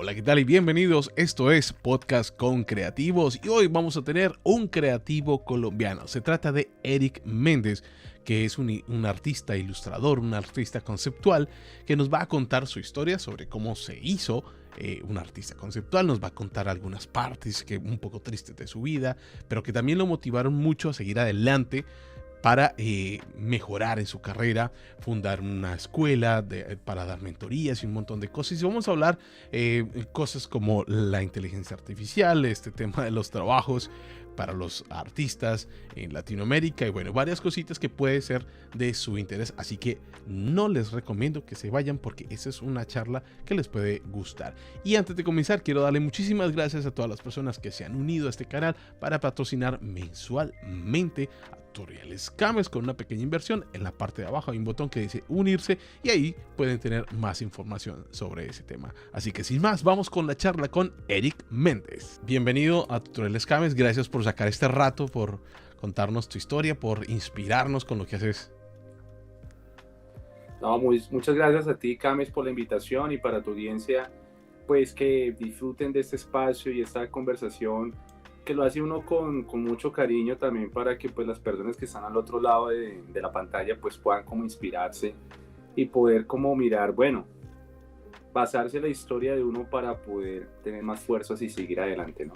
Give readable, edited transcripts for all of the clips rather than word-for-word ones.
Hola, ¿qué tal? Y bienvenidos. Esto es Podcast con Creativos y hoy vamos a tener un creativo colombiano. Se trata de Eric Méndez, que es un artista ilustrador, un artista conceptual, que nos va a contar su historia sobre cómo se hizo un artista conceptual. Nos va a contar algunas partes que un poco tristes de su vida, pero que también lo motivaron mucho a seguir adelante para mejorar en su carrera, fundar una escuela para dar mentorías y un montón de cosas. Y vamos a hablar cosas como la inteligencia artificial, este tema de los trabajos para los artistas en Latinoamérica y bueno, varias cositas que puede ser de su interés. Así que no les recomiendo que se vayan porque esa es una charla que les puede gustar. Y antes de comenzar, quiero darle muchísimas gracias a todas las personas que se han unido a este canal para patrocinar mensualmente Tutoriales Cames con una pequeña inversión. En la parte de abajo hay un botón que dice unirse y ahí pueden tener más información sobre ese tema. Así que sin más, vamos con la charla con Eric Méndez. Bienvenido a Tutoriales Cames, gracias por sacar este rato, por contarnos tu historia, por inspirarnos con lo que haces. No, muchas gracias a ti, Cames, por la invitación y para tu audiencia, pues que disfruten de este espacio y esta conversación que lo hace uno con mucho cariño también para que pues las personas que están al otro lado de la pantalla pues puedan como inspirarse y poder como mirar, bueno, basarse en la historia de uno para poder tener más fuerzas y seguir adelante, ¿no?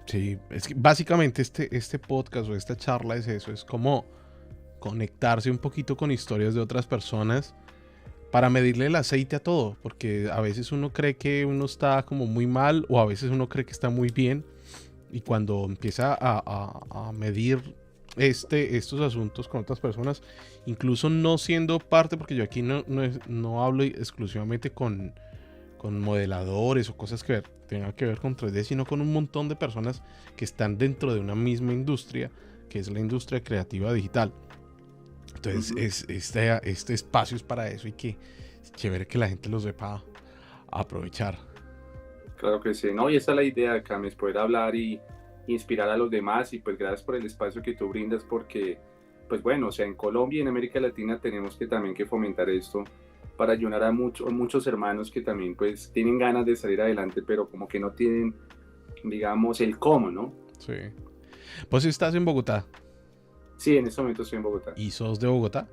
Sí, es que básicamente este podcast o esta charla es eso, es como conectarse un poquito con historias de otras personas para medirle el aceite a todo, porque a veces uno cree que uno está como muy mal o a veces uno cree que está muy bien. Y cuando empieza a medir estos asuntos con otras personas, incluso no siendo parte, porque yo aquí no hablo exclusivamente con modeladores o cosas que tengan que ver con 3D, sino con un montón de personas que están dentro de una misma industria, que es la industria creativa digital. Entonces, este espacio es para eso y que es chévere que la gente lo sepa aprovechar. Claro que sí, ¿no? Y esa es la idea, Cames, poder hablar y inspirar a los demás y pues gracias por el espacio que tú brindas porque, pues bueno, o sea, en Colombia y en América Latina tenemos que también que fomentar esto para ayudar a muchos hermanos que también pues tienen ganas de salir adelante, pero como que no tienen, digamos, el cómo, ¿no? Sí. ¿Vos estás en Bogotá? Sí, en este momento estoy en Bogotá. ¿Y sos de Bogotá?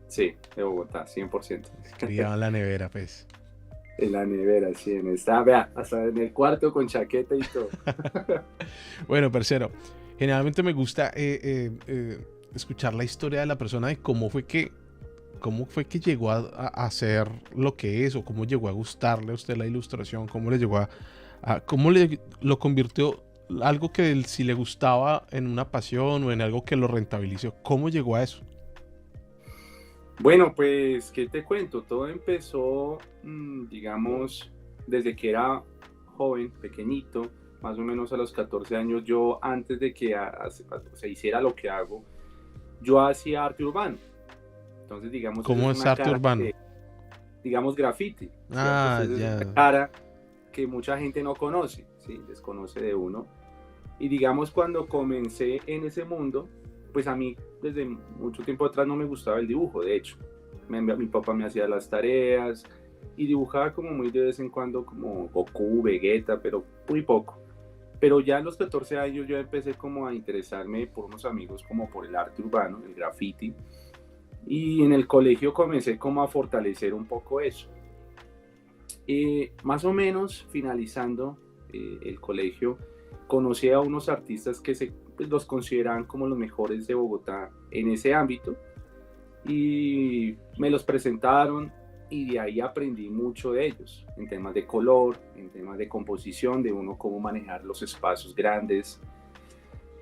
Sí, de Bogotá, 100%. Criado en la nevera, pues. En la nevera, sí, vea, hasta en el cuarto con chaqueta y todo. Bueno, parcero, generalmente me gusta escuchar la historia de la persona de cómo fue que llegó a hacer lo que es o cómo llegó a gustarle a usted la ilustración, cómo le llegó cómo lo convirtió algo que si le gustaba en una pasión o en algo que lo rentabilizó. ¿Cómo llegó a eso? Bueno, pues, ¿qué te cuento? Todo empezó, digamos, desde que era joven, pequeñito, más o menos a los 14 años. Yo, antes de que se hiciera lo que hago, yo hacía arte urbano. Entonces, digamos, esa ¿Cómo es es una arte cara urbano? que, digamos, graffiti, ¿cierto? Ah, Entonces, es una ya. cara que mucha gente no conoce, ¿sí? Desconoce de uno. Y digamos, cuando comencé en ese mundo, pues a mí desde mucho tiempo atrás no me gustaba el dibujo, de hecho. Mi papá me hacía las tareas y dibujaba como muy de vez en cuando como Goku, Vegeta, pero muy poco. Pero ya a los 14 años yo empecé como a interesarme por unos amigos como por el arte urbano, el graffiti. Y en el colegio comencé como a fortalecer un poco eso. Más o menos finalizando el colegio, conocí a unos artistas que pues, los consideraban como los mejores de Bogotá en ese ámbito y me los presentaron y de ahí aprendí mucho de ellos, en temas de color, en temas de composición, de uno cómo manejar los espacios grandes.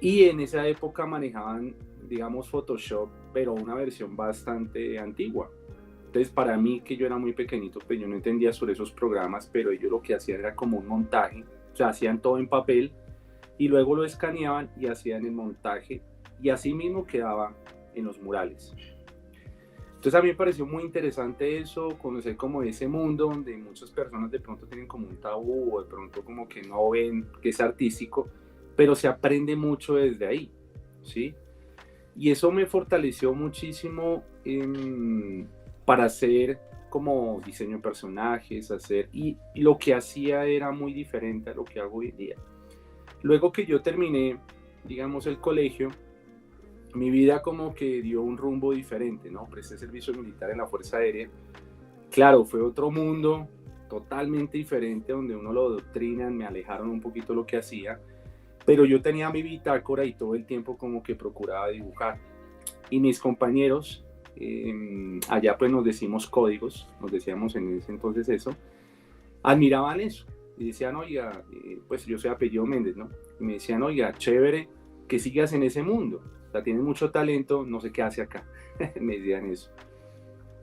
Y en esa época manejaban, digamos, Photoshop, pero una versión bastante antigua. Entonces, para mí, que yo era muy pequeñito, pues yo no entendía sobre esos programas, pero ellos lo que hacían era como un montaje, o sea, hacían todo en papel y luego lo escaneaban y hacían el montaje y así mismo quedaba en los murales. Entonces a mí me pareció muy interesante eso, conocer como ese mundo donde muchas personas de pronto tienen como un tabú o de pronto como que no ven que es artístico, pero se aprende mucho desde ahí, ¿sí? Y eso me fortaleció muchísimo para hacer como diseño de personajes, y lo que hacía era muy diferente a lo que hago hoy en día. Luego que yo terminé, digamos, el colegio, mi vida como que dio un rumbo diferente, ¿no? Presté servicio militar en la Fuerza Aérea. Claro, fue otro mundo totalmente diferente, donde uno lo adoctrinan, me alejaron un poquito lo que hacía, pero yo tenía mi bitácora y todo el tiempo como que procuraba dibujar. Y mis compañeros, allá pues nos decimos códigos, nos decíamos en ese entonces eso, admiraban eso. Y decían, oiga, pues yo soy apellido Méndez, ¿no? Y me decían, oiga, chévere que sigas en ese mundo. O sea, tienes mucho talento, no sé qué hace acá. Me decían eso.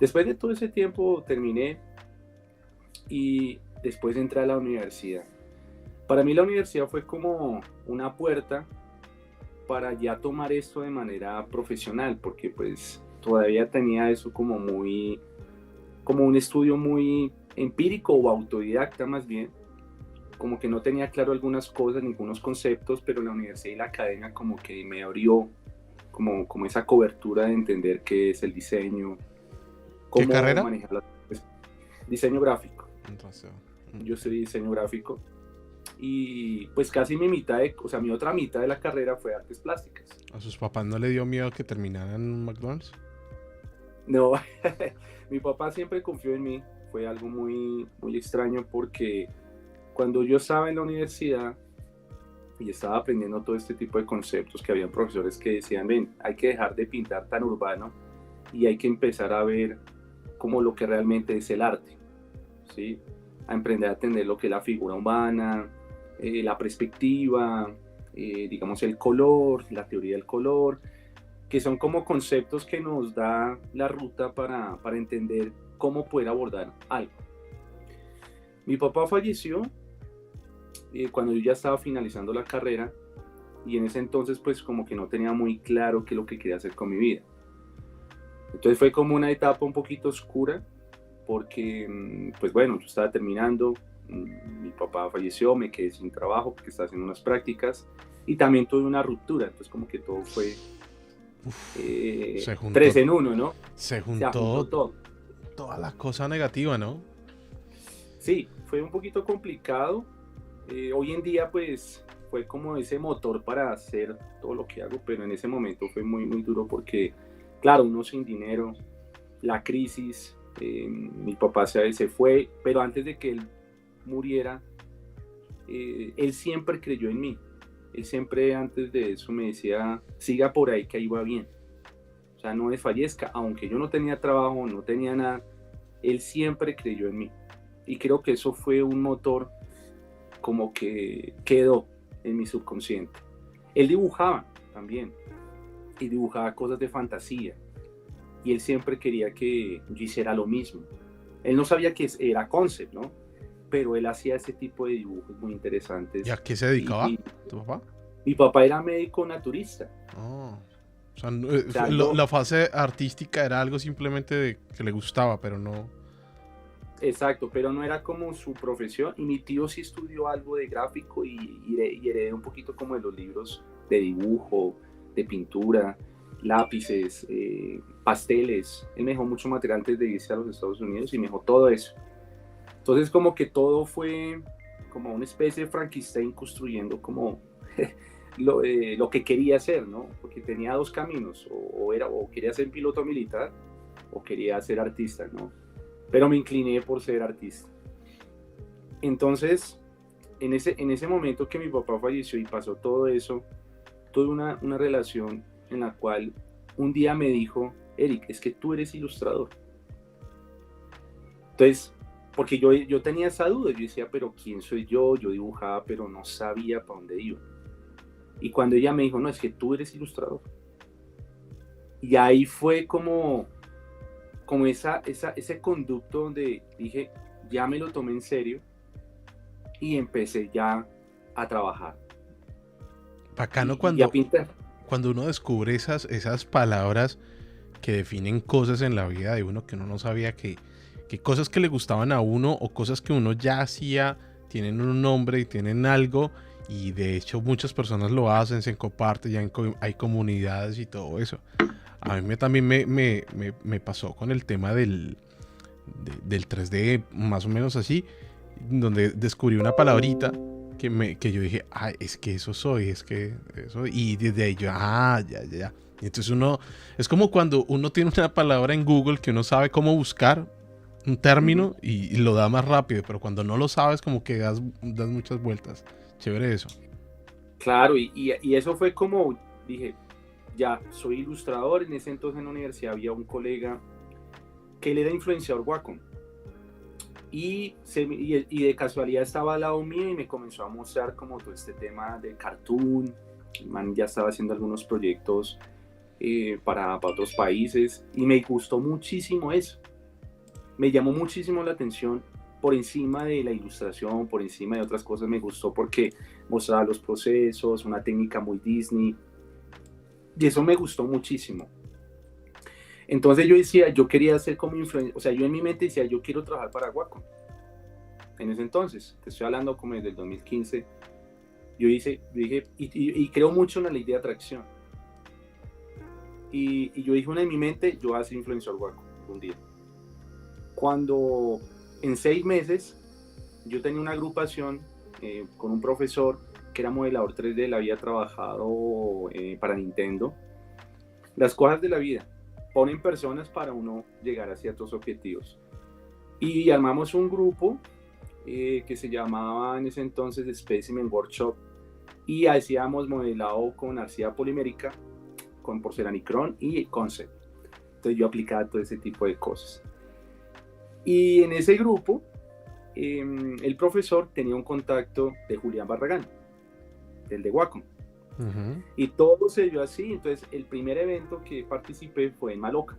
Después de todo ese tiempo terminé y después entré a la universidad. Para mí la universidad fue como una puerta para ya tomar esto de manera profesional, porque pues todavía tenía eso como un estudio muy empírico o autodidacta más bien, como que no tenía claro algunas cosas, ningunos conceptos, pero la universidad y la academia como que me abrió como esa cobertura de entender qué es el diseño, cómo ¿Qué carrera? manejar diseño gráfico. Entonces, Yo soy diseño gráfico y pues casi mi otra mitad de la carrera fue artes plásticas. ¿a sus papás no le dio miedo que terminaran en McDonald's? No, mi papá siempre confió en mí, fue algo muy, muy extraño porque cuando yo estaba en la universidad y estaba aprendiendo todo este tipo de conceptos, que había profesores que decían, ven, hay que dejar de pintar tan urbano y hay que empezar a ver como lo que realmente es el arte, ¿sí? A aprender a entender lo que es la figura humana, la perspectiva, digamos el color, la teoría del color, que son como conceptos que nos da la ruta para entender cómo poder abordar algo. Mi papá falleció cuando yo ya estaba finalizando la carrera y en ese entonces pues como que no tenía muy claro qué es lo que quería hacer con mi vida. Entonces fue como una etapa un poquito oscura porque pues bueno, yo estaba terminando, mi papá falleció, me quedé sin trabajo porque estaba haciendo unas prácticas y también tuve una ruptura, entonces como que todo fue Se juntó, 3 en 1, ¿no? se juntó todo. toda la cosa negativa, ¿no? Sí, fue un poquito complicado. Hoy en día pues fue como ese motor para hacer todo lo que hago, pero en ese momento fue muy, muy duro porque, claro, uno sin dinero, la crisis, mi papá se fue, pero antes de que él muriera, él siempre creyó en mí. Él siempre antes de eso me decía, siga por ahí que ahí va bien. O sea, no desfallezca, aunque yo no tenía trabajo, no tenía nada, él siempre creyó en mí. Y creo que eso fue un motor como que quedó en mi subconsciente. Él dibujaba también, y dibujaba cosas de fantasía. Y él siempre quería que yo hiciera lo mismo. Él no sabía que era concept, ¿no? Pero él hacía ese tipo de dibujos muy interesantes. ¿Y a qué se dedicaba tu papá? Mi papá era médico naturista. Oh. O sea, la fase artística era algo simplemente de que le gustaba, pero no... Exacto, pero no era como su profesión. Y mi tío sí estudió algo de gráfico y heredé un poquito como de los libros de dibujo, de pintura, lápices, pasteles. Él me dejó mucho material antes de irse a los Estados Unidos y me dejó todo eso. Entonces como que todo fue como una especie de Frankenstein construyendo como lo que quería hacer, ¿no? Porque tenía dos caminos, o quería ser piloto militar o quería ser artista, ¿no? Pero me incliné por ser artista. Entonces, en ese momento que mi papá falleció y pasó todo eso, tuve una relación en la cual un día me dijo, Eric, es que tú eres ilustrador. Entonces, porque yo tenía esa duda, yo decía, pero ¿quién soy yo? Yo dibujaba, pero no sabía para dónde iba. Y cuando ella me dijo, no, es que tú eres ilustrador. Y ahí fue como ese conducto donde dije, ya me lo tomé en serio y empecé ya a trabajar. Bacano y a pintar. Cuando uno descubre esas palabras que definen cosas en la vida de uno que uno no sabía que cosas que le gustaban a uno o cosas que uno ya hacía tienen un nombre y tienen algo, y de hecho muchas personas lo hacen, se comparten, ya hay comunidades y todo eso. A mí también me pasó con el tema de del 3D, más o menos así, donde descubrí una palabrita que yo dije, ah, es que eso soy, es que eso, y desde ahí yo, ah, ya. Y entonces uno, es como cuando uno tiene una palabra en Google que uno sabe cómo buscar un término y lo da más rápido, pero cuando no lo sabes como que das muchas vueltas. Chévere eso. Claro, y eso fue como, dije, ya, soy ilustrador. En ese entonces en la universidad había un colega que él era influenciador Wacom. Y de casualidad estaba al lado mío y me comenzó a mostrar como todo este tema de cartoon. El man ya estaba haciendo algunos proyectos para otros países y me gustó muchísimo eso. Me llamó muchísimo la atención por encima de la ilustración, por encima de otras cosas. Me gustó porque mostraba los procesos, una técnica muy Disney, y eso me gustó muchísimo. Entonces yo decía, yo quería ser como influencer, o sea, yo en mi mente decía, yo quiero trabajar para Wacom. En ese entonces, te estoy hablando como desde el 2015, yo dije, y creo mucho en la ley de atracción. Y yo dije, una en mi mente, yo voy a ser influencer Wacom un día. Cuando en 6 meses yo tenía una agrupación con un profesor que era modelador 3D, él había trabajado para Nintendo. Las cosas de la vida ponen personas para uno llegar a ciertos objetivos. Y armamos un grupo que se llamaba en ese entonces Specimen Workshop y hacíamos modelado con arcilla polimérica, con porcelanicrón y concept. Entonces yo aplicaba todo ese tipo de cosas. Y en ese grupo, el profesor tenía un contacto de Julián Barragán, del de Wacom. Y todo se dio así. Entonces el primer evento que participé fue en Maloca.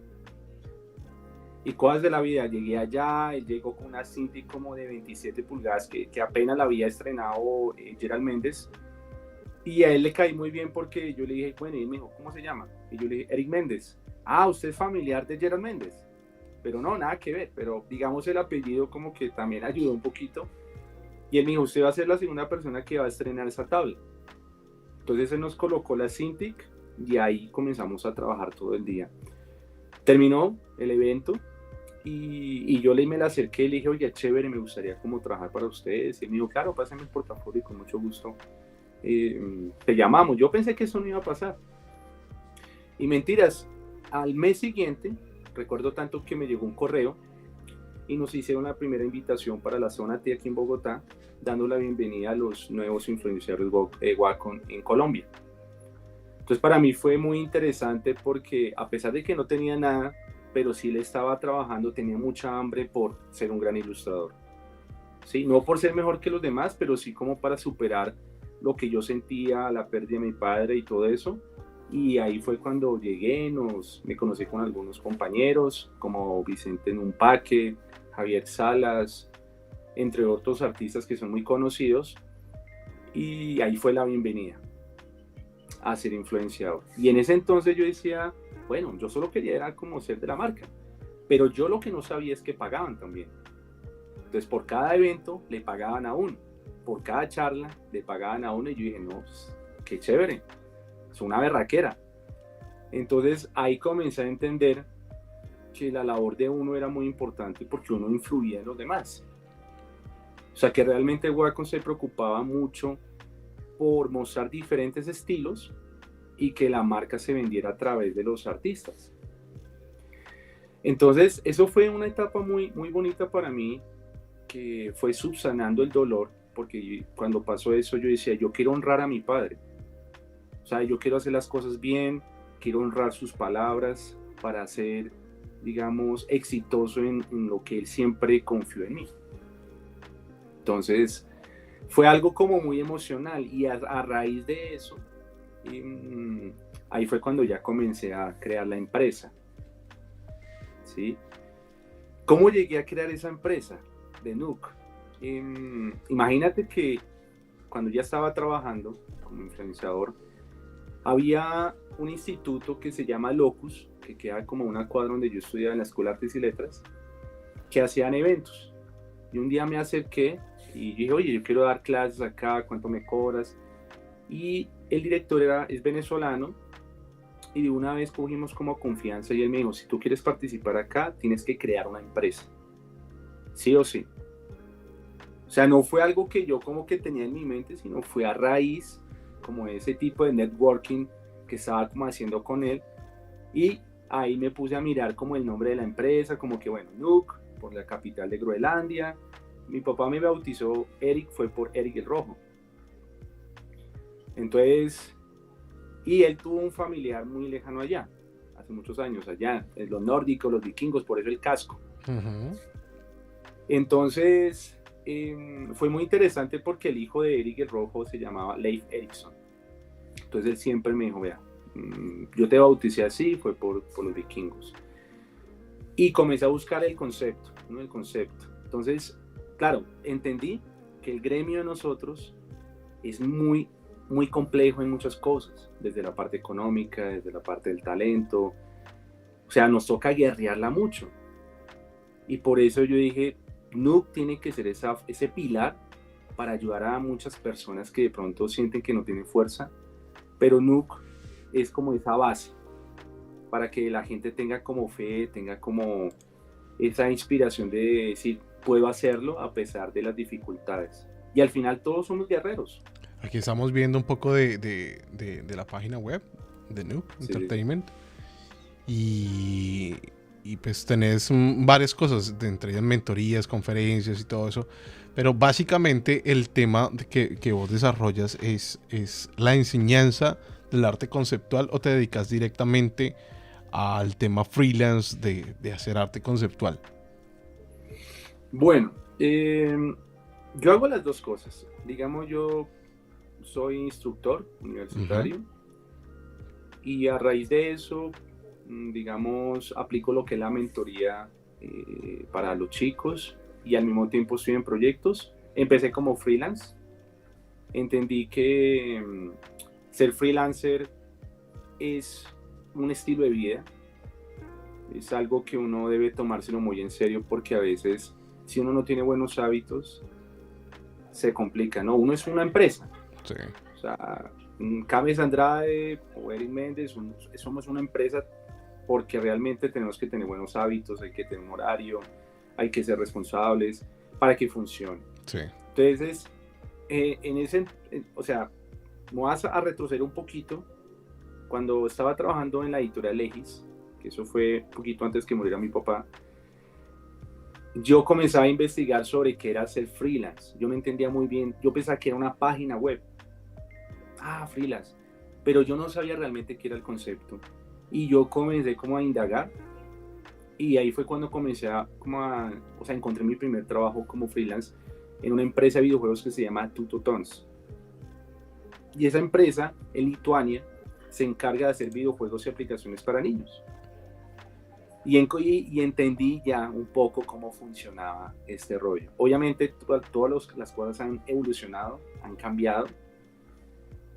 Y cosas de la vida, llegué allá, él llegó con una Cintiq como de 27 pulgadas que apenas la había estrenado Gerald Méndez. Y a él le caí muy bien porque yo le dije, bueno, y él me dijo, ¿cómo se llama? Y yo le dije, Eric Méndez. Ah, ¿usted es familiar de Gerald Méndez? Pero no, nada que ver, pero digamos el apellido como que también ayudó un poquito. Y él me dijo, usted va a ser la segunda persona que va a estrenar esa tabla. Entonces él nos colocó la Cintiq y ahí comenzamos a trabajar todo el día. Terminó el evento y yo me la acerqué y le dije, oye, chévere, me gustaría como trabajar para ustedes. Y él me dijo, claro, pásame el portafolio y con mucho gusto te llamamos. Yo pensé que eso no iba a pasar. Y mentiras, al mes siguiente, recuerdo tanto que me llegó un correo y nos hicieron la primera invitación para la zona T aquí en Bogotá, dando la bienvenida a los nuevos influenciadores Wacom en Colombia. Entonces para mí fue muy interesante porque a pesar de que no tenía nada, pero sí le estaba trabajando, tenía mucha hambre por ser un gran ilustrador. ¿Sí? No por ser mejor que los demás, pero sí como para superar lo que yo sentía, la pérdida de mi padre y todo eso. Y ahí fue cuando llegué, me conocí con algunos compañeros como Vicente Numpaque, Javier Salas, entre otros artistas que son muy conocidos. Y ahí fue la bienvenida a ser influenciador. Y en ese entonces yo decía, bueno, yo solo quería era como ser de la marca, pero yo lo que no sabía es que pagaban también. Entonces por cada evento le pagaban a uno, por cada charla le pagaban a uno y yo dije, no, pues, qué chévere, es una berraquera. Entonces ahí comencé a entender que la labor de uno era muy importante porque uno influía en los demás. O sea que realmente Wacom se preocupaba mucho por mostrar diferentes estilos y que la marca se vendiera a través de los artistas. Entonces eso fue una etapa muy, muy bonita para mí, que fue subsanando el dolor, porque cuando pasó eso yo decía, yo quiero honrar a mi padre. O sea, yo quiero hacer las cosas bien, quiero honrar sus palabras para ser, digamos, exitoso en lo que él siempre confió en mí. Entonces fue algo como muy emocional y a raíz de eso, ahí fue cuando ya comencé a crear la empresa. ¿Sí? ¿Cómo llegué a crear esa empresa de Nuke? Imagínate que cuando ya estaba trabajando como influenciador, había un instituto que se llama Locus, que queda como una cuadra donde yo estudiaba en la Escuela de Artes y Letras, que hacían eventos. Y un día me acerqué y dije, oye, yo quiero dar clases acá, ¿cuánto me cobras? Y el director es venezolano y de una vez cogimos como confianza y él me dijo, si tú quieres participar acá, tienes que crear una empresa. sí o sí. O sea, no fue algo que yo como que tenía en mi mente, sino fue a raíz como de ese tipo de networking que estaba como haciendo con él. Y ahí me puse a mirar como el nombre de la empresa, como que bueno, Nuuk, por la capital de Groenlandia. Mi papá me bautizó Eric, fue por Eric el Rojo. Entonces, y él tuvo un familiar muy lejano allá, hace muchos años allá, los nórdicos, los vikingos, por eso el casco. Uh-huh. Entonces, fue muy interesante porque el hijo de Eric el Rojo se llamaba Leif Erikson. Entonces él siempre me dijo, vea, yo te bauticé así, fue por los vikingos. Y comencé a buscar el concepto, ¿no? El concepto. Entonces, claro, entendí que el gremio de nosotros es muy, muy complejo en muchas cosas, desde la parte económica, desde la parte del talento. O sea, nos toca guerrearla mucho. Y por eso yo dije, Nuuk tiene que ser ese pilar para ayudar a muchas personas que de pronto sienten que no tienen fuerza, pero Nuuk es como esa base para que la gente tenga como fe, tenga como esa inspiración de decir, puedo hacerlo a pesar de las dificultades. Y al final todos somos guerreros. Aquí estamos viendo un poco de la página web de Nuuk Entertainment. Y pues tenés varias cosas, entre ellas mentorías, conferencias y todo eso. Pero básicamente el tema que vos desarrollas es la enseñanza del arte conceptual, o te dedicas directamente al tema freelance de hacer arte conceptual. Bueno, yo hago las dos cosas. Digamos, yo soy instructor universitario. Uh-huh. Y a raíz de eso, digamos, aplico lo que es la mentoría para los chicos, y al mismo tiempo estoy en proyectos. Empecé como freelance. Entendí que ser freelancer es un estilo de vida. Es algo que uno debe tomárselo muy en serio, porque a veces, si uno no tiene buenos hábitos, se complica, ¿no? Uno es una empresa. Sí. O sea, James Andrade o Eric Méndez, somos una empresa porque realmente tenemos que tener buenos hábitos, hay que tener un horario, hay que ser responsables para que funcione. Sí. Entonces, o sea, me vas a retroceder un poquito. Cuando estaba trabajando en la editorial Legis, que eso fue un poquito antes que muriera mi papá, yo comenzaba a investigar sobre qué era ser freelance. Yo no entendía muy bien, yo pensaba que era una página web. Freelance. Pero yo no sabía realmente qué era el concepto. Y yo comencé como a indagar. Y ahí fue cuando comencé o sea, encontré mi primer trabajo como freelance en una empresa de videojuegos que se llama Tutotons. Y esa empresa, en Lituania, se encarga de hacer videojuegos y aplicaciones para niños. Y entendí ya un poco cómo funcionaba este rollo. Obviamente, todas las cosas han evolucionado, han cambiado.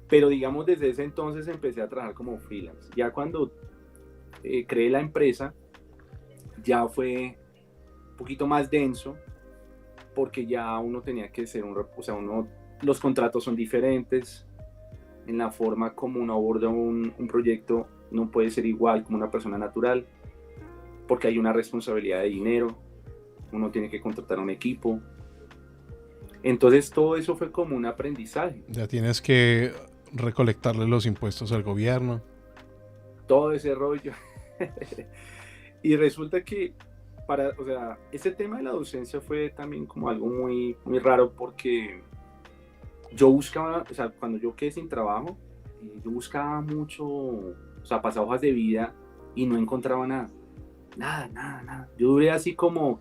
Pero digamos, desde ese entonces empecé a trabajar como freelance. Ya cuando creé la empresa, ya fue un poquito más denso, porque ya uno tenía que ser los contratos son diferentes, en la forma como uno aborda un proyecto no puede ser igual como una persona natural, porque hay una responsabilidad de dinero, uno tiene que contratar un equipo. Entonces todo eso fue como un aprendizaje. Ya tienes que recolectarle los impuestos al gobierno. Todo ese rollo. Y resulta que o sea, ese tema de la docencia fue también como algo muy, muy raro, porque yo buscaba, o sea, cuando yo quedé sin trabajo, yo buscaba mucho, o sea, pasaba hojas de vida y no encontraba nada. Nada. Yo duré así como,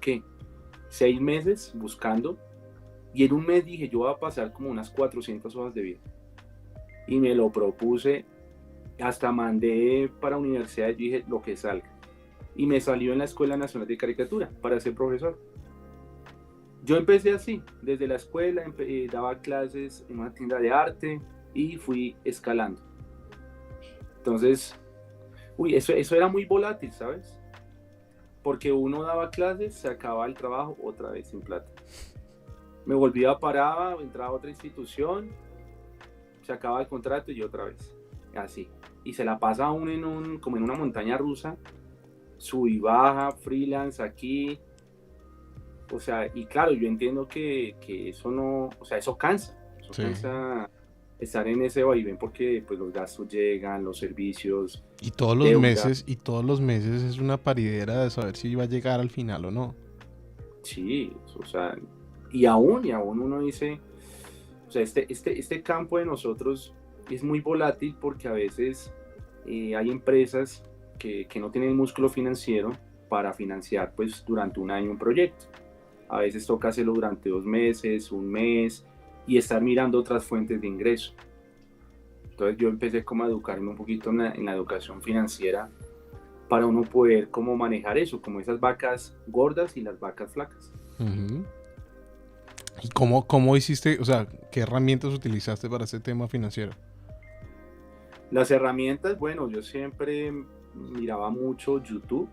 6 meses buscando, y en un mes dije, yo voy a pasar como unas 400 hojas de vida. Y me lo propuse, hasta mandé para universidades, yo dije, lo que salga. Y me salió en la Escuela Nacional de Caricatura para ser profesor. Yo empecé así, desde la escuela, daba clases en una tienda de arte y fui escalando. Entonces, eso era muy volátil, ¿sabes? Porque uno daba clases, se acababa el trabajo, otra vez sin plata. Me volvía, paraba, entraba a otra institución, se acababa el contrato y otra vez. Así. Y se la pasa uno como en una montaña rusa, sub y baja, freelance aquí, o sea, y claro, yo entiendo que eso no, o sea, eso cansa Sí. estar en ese vaivén porque pues los gastos llegan, los servicios, Y deuda, todos los meses es una paridera de saber si va a llegar al final o no. sí, o sea, y aún uno dice, o sea, este campo de nosotros es muy volátil porque a veces hay empresas que no tienen el músculo financiero para financiar pues durante un año un proyecto. A veces toca hacerlo durante 2 meses, un mes y estar mirando otras fuentes de ingreso. Entonces yo empecé como a educarme un poquito en la educación financiera para uno poder como manejar eso, como esas vacas gordas y las vacas flacas. Uh-huh. ¿Y cómo hiciste, o sea, qué herramientas utilizaste para ese tema financiero? Las herramientas, bueno, yo siempre miraba mucho YouTube.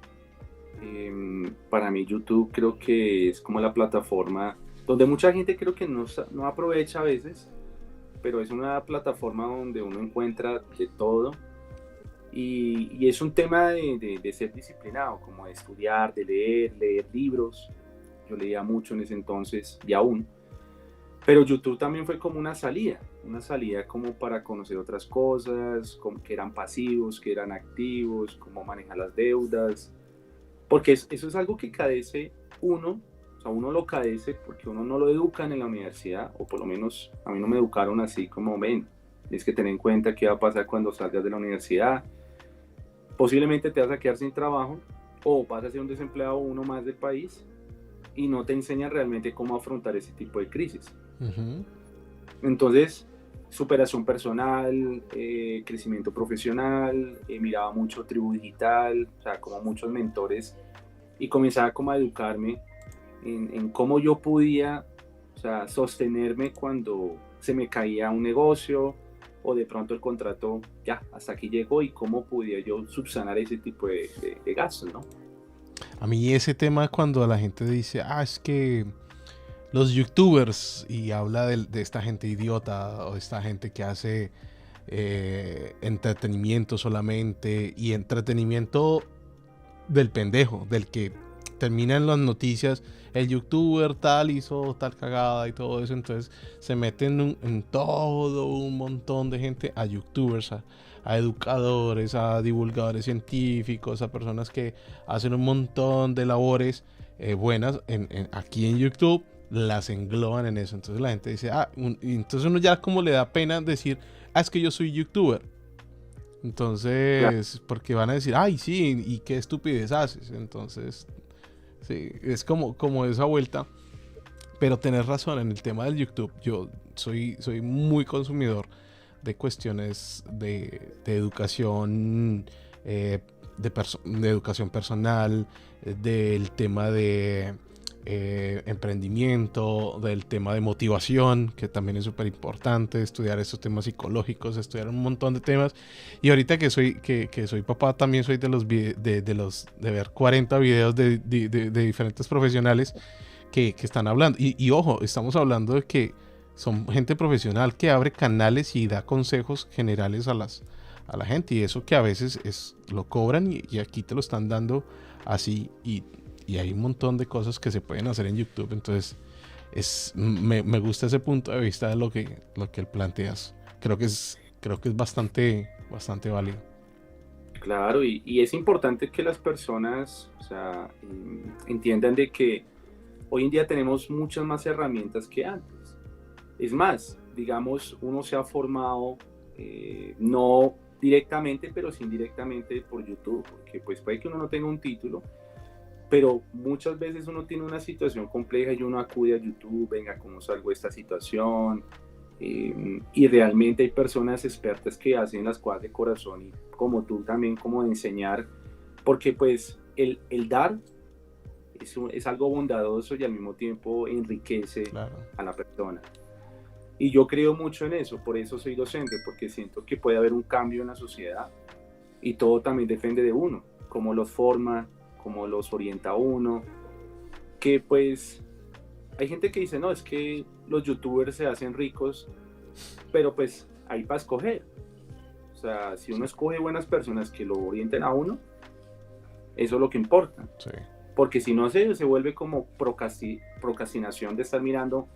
Para mí YouTube creo que es como la plataforma donde mucha gente creo que no aprovecha a veces, pero es una plataforma donde uno encuentra de todo y es un tema de ser disciplinado, como de estudiar, de leer libros. Yo leía mucho en ese entonces y aún. Pero YouTube también fue como una salida como para conocer otras cosas, como que eran pasivos, que eran activos, cómo manejar las deudas, porque eso es algo que cadece uno, o sea, uno lo cadece porque uno no lo educan en la universidad, o por lo menos a mí no me educaron así como, ven, tienes que tener en cuenta qué va a pasar cuando salgas de la universidad, posiblemente te vas a quedar sin trabajo, o vas a ser un desempleado uno más del país, y no te enseñan realmente cómo afrontar ese tipo de crisis. Uh-huh. Entonces, superación personal, crecimiento profesional, miraba mucho Tribu Digital, o sea, como muchos mentores, y comenzaba como a educarme en cómo yo podía, o sea, sostenerme cuando se me caía un negocio o de pronto el contrato ya hasta aquí llegó y cómo podía yo subsanar ese tipo de gastos, ¿no? A mí ese tema cuando la gente dice, es que los youtubers y habla de esta gente idiota o esta gente que hace entretenimiento solamente y entretenimiento del pendejo, del que termina en las noticias, el youtuber tal hizo tal cagada y todo eso, entonces se meten en todo un montón de gente, a youtubers, a educadores, a divulgadores científicos, a personas que hacen un montón de labores buenas aquí en YouTube, las engloban en eso. Entonces la gente dice, y entonces uno ya como le da pena decir, es que yo soy youtuber. Claro. Entonces, porque van a decir, ay, sí, y qué estupidez haces. Entonces, sí, es como esa vuelta. Pero tenés razón en el tema del YouTube. Yo soy muy consumidor de cuestiones de educación, de educación personal, del tema de emprendimiento, del tema de motivación, que también es súper importante, estudiar estos temas psicológicos, estudiar un montón de temas. Y ahorita que soy papá, también soy de ver 40 videos de diferentes profesionales que están hablando. Y ojo, estamos hablando de que son gente profesional que abre canales y da consejos generales a la gente. Y eso que a veces lo cobran y aquí te lo están dando así. Y hay un montón de cosas que se pueden hacer en YouTube. Entonces, me gusta ese punto de vista de lo que él planteas. Creo que es bastante válido. Claro, y es importante que las personas, o sea, entiendan de que hoy en día tenemos muchas más herramientas que antes. Es más, digamos, uno se ha formado no directamente, pero sí indirectamente por YouTube, porque pues puede que uno no tenga un título, pero muchas veces uno tiene una situación compleja y uno acude a YouTube, venga, ¿cómo salgo de esta situación? Y realmente hay personas expertas que hacen las cosas de corazón y como tú también, como de enseñar, porque pues el dar es algo bondadoso y al mismo tiempo enriquece Claro. a la persona. Y yo creo mucho en eso, por eso soy docente, porque siento que puede haber un cambio en la sociedad y todo también depende de uno, cómo los forma, cómo los orienta a uno, que pues hay gente que dice, no, es que los youtubers se hacen ricos, pero pues hay para escoger. O sea, si uno escoge buenas personas que lo orienten a uno, eso es lo que importa. Sí. Porque si no se vuelve como procrastinación de estar mirando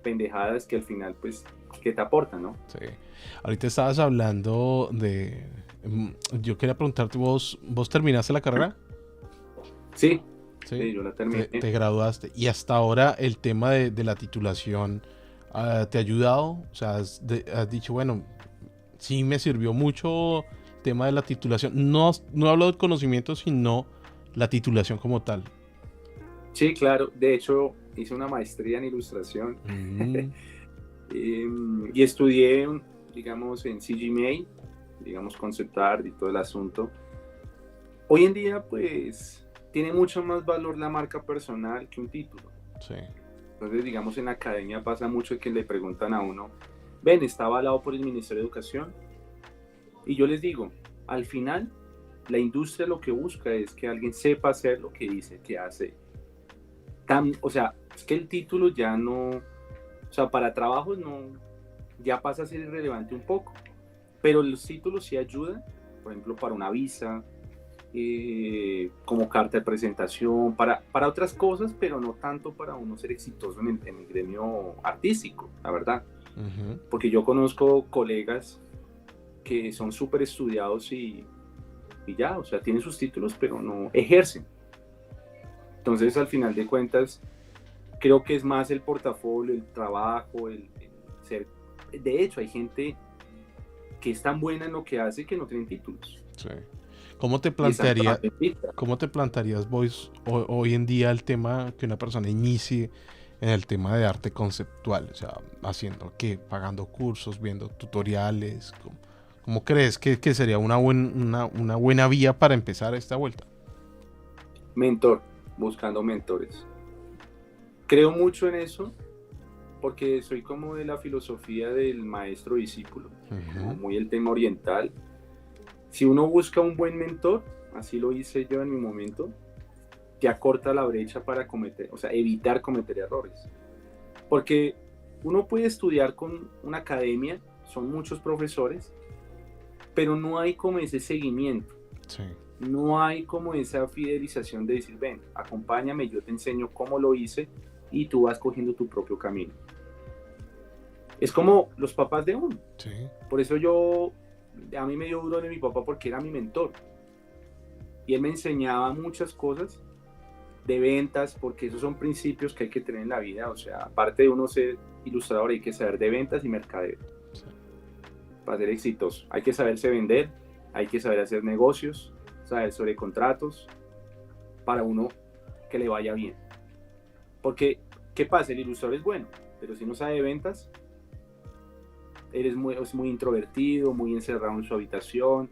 pendejadas que al final, pues, que te aportan, ¿no? Sí. Ahorita estabas hablando de... Yo quería preguntarte, ¿vos terminaste la carrera? Sí, Sí, sí, yo la terminé. te graduaste. Y hasta ahora el tema de la titulación, ¿te ha ayudado? O sea, has dicho, bueno, sí me sirvió mucho el tema de la titulación. No hablo del conocimiento, sino la titulación como tal. Sí, claro. De hecho, hice una maestría en ilustración. Mm, Y estudié, digamos, en CGMA, digamos, concept art y todo el asunto. Hoy en día, pues, tiene mucho más valor la marca personal que un título. sí. Entonces, digamos, en la academia pasa mucho que le preguntan a uno, ven, ¿está avalado por el Ministerio de Educación? Y yo les digo, al final, la industria lo que busca es que alguien sepa hacer lo que dice que hace. O sea, es que el título ya no, o sea, para trabajos no, ya pasa a ser irrelevante un poco, pero los títulos sí ayudan, por ejemplo, para una visa, como carta de presentación, para otras cosas, pero no tanto para uno ser exitoso en el gremio artístico, la verdad. Uh-huh. Porque yo conozco colegas que son súper estudiados y ya, o sea, tienen sus títulos, pero no ejercen. Entonces, al final de cuentas, creo que es más el portafolio, el trabajo, el ser... De hecho, hay gente que es tan buena en lo que hace que no tienen títulos. Sí. ¿Cómo te plantearías vos hoy en día el tema que una persona inicie en el tema de arte conceptual? O sea, haciendo qué, pagando cursos, viendo tutoriales. ¿Cómo crees que sería una buena vía para empezar esta vuelta? Mentor, buscando mentores. Creo mucho en eso porque soy como de la filosofía del maestro discípulo, como muy el tema oriental. Si uno busca un buen mentor, así lo hice yo en mi momento, te acorta la brecha para evitar cometer errores. Porque uno puede estudiar con una academia, son muchos profesores, pero no hay como ese seguimiento. Sí. No hay como esa fidelización de decir, ven, acompáñame, yo te enseño cómo lo hice y tú vas cogiendo tu propio camino. Es como los papás de uno. Sí. Por eso a mí me dio duro de mi papá porque era mi mentor. Y él me enseñaba muchas cosas de ventas, porque esos son principios que hay que tener en la vida. O sea, aparte de uno ser ilustrador, hay que saber de ventas y mercadeo. Sí. Para ser exitoso. Hay que saberse vender, hay que saber hacer negocios, saber sobre contratos, para uno que le vaya bien. Porque, ¿qué pasa? El ilustrador es bueno, pero si no sabe de ventas, es muy introvertido, muy encerrado en su habitación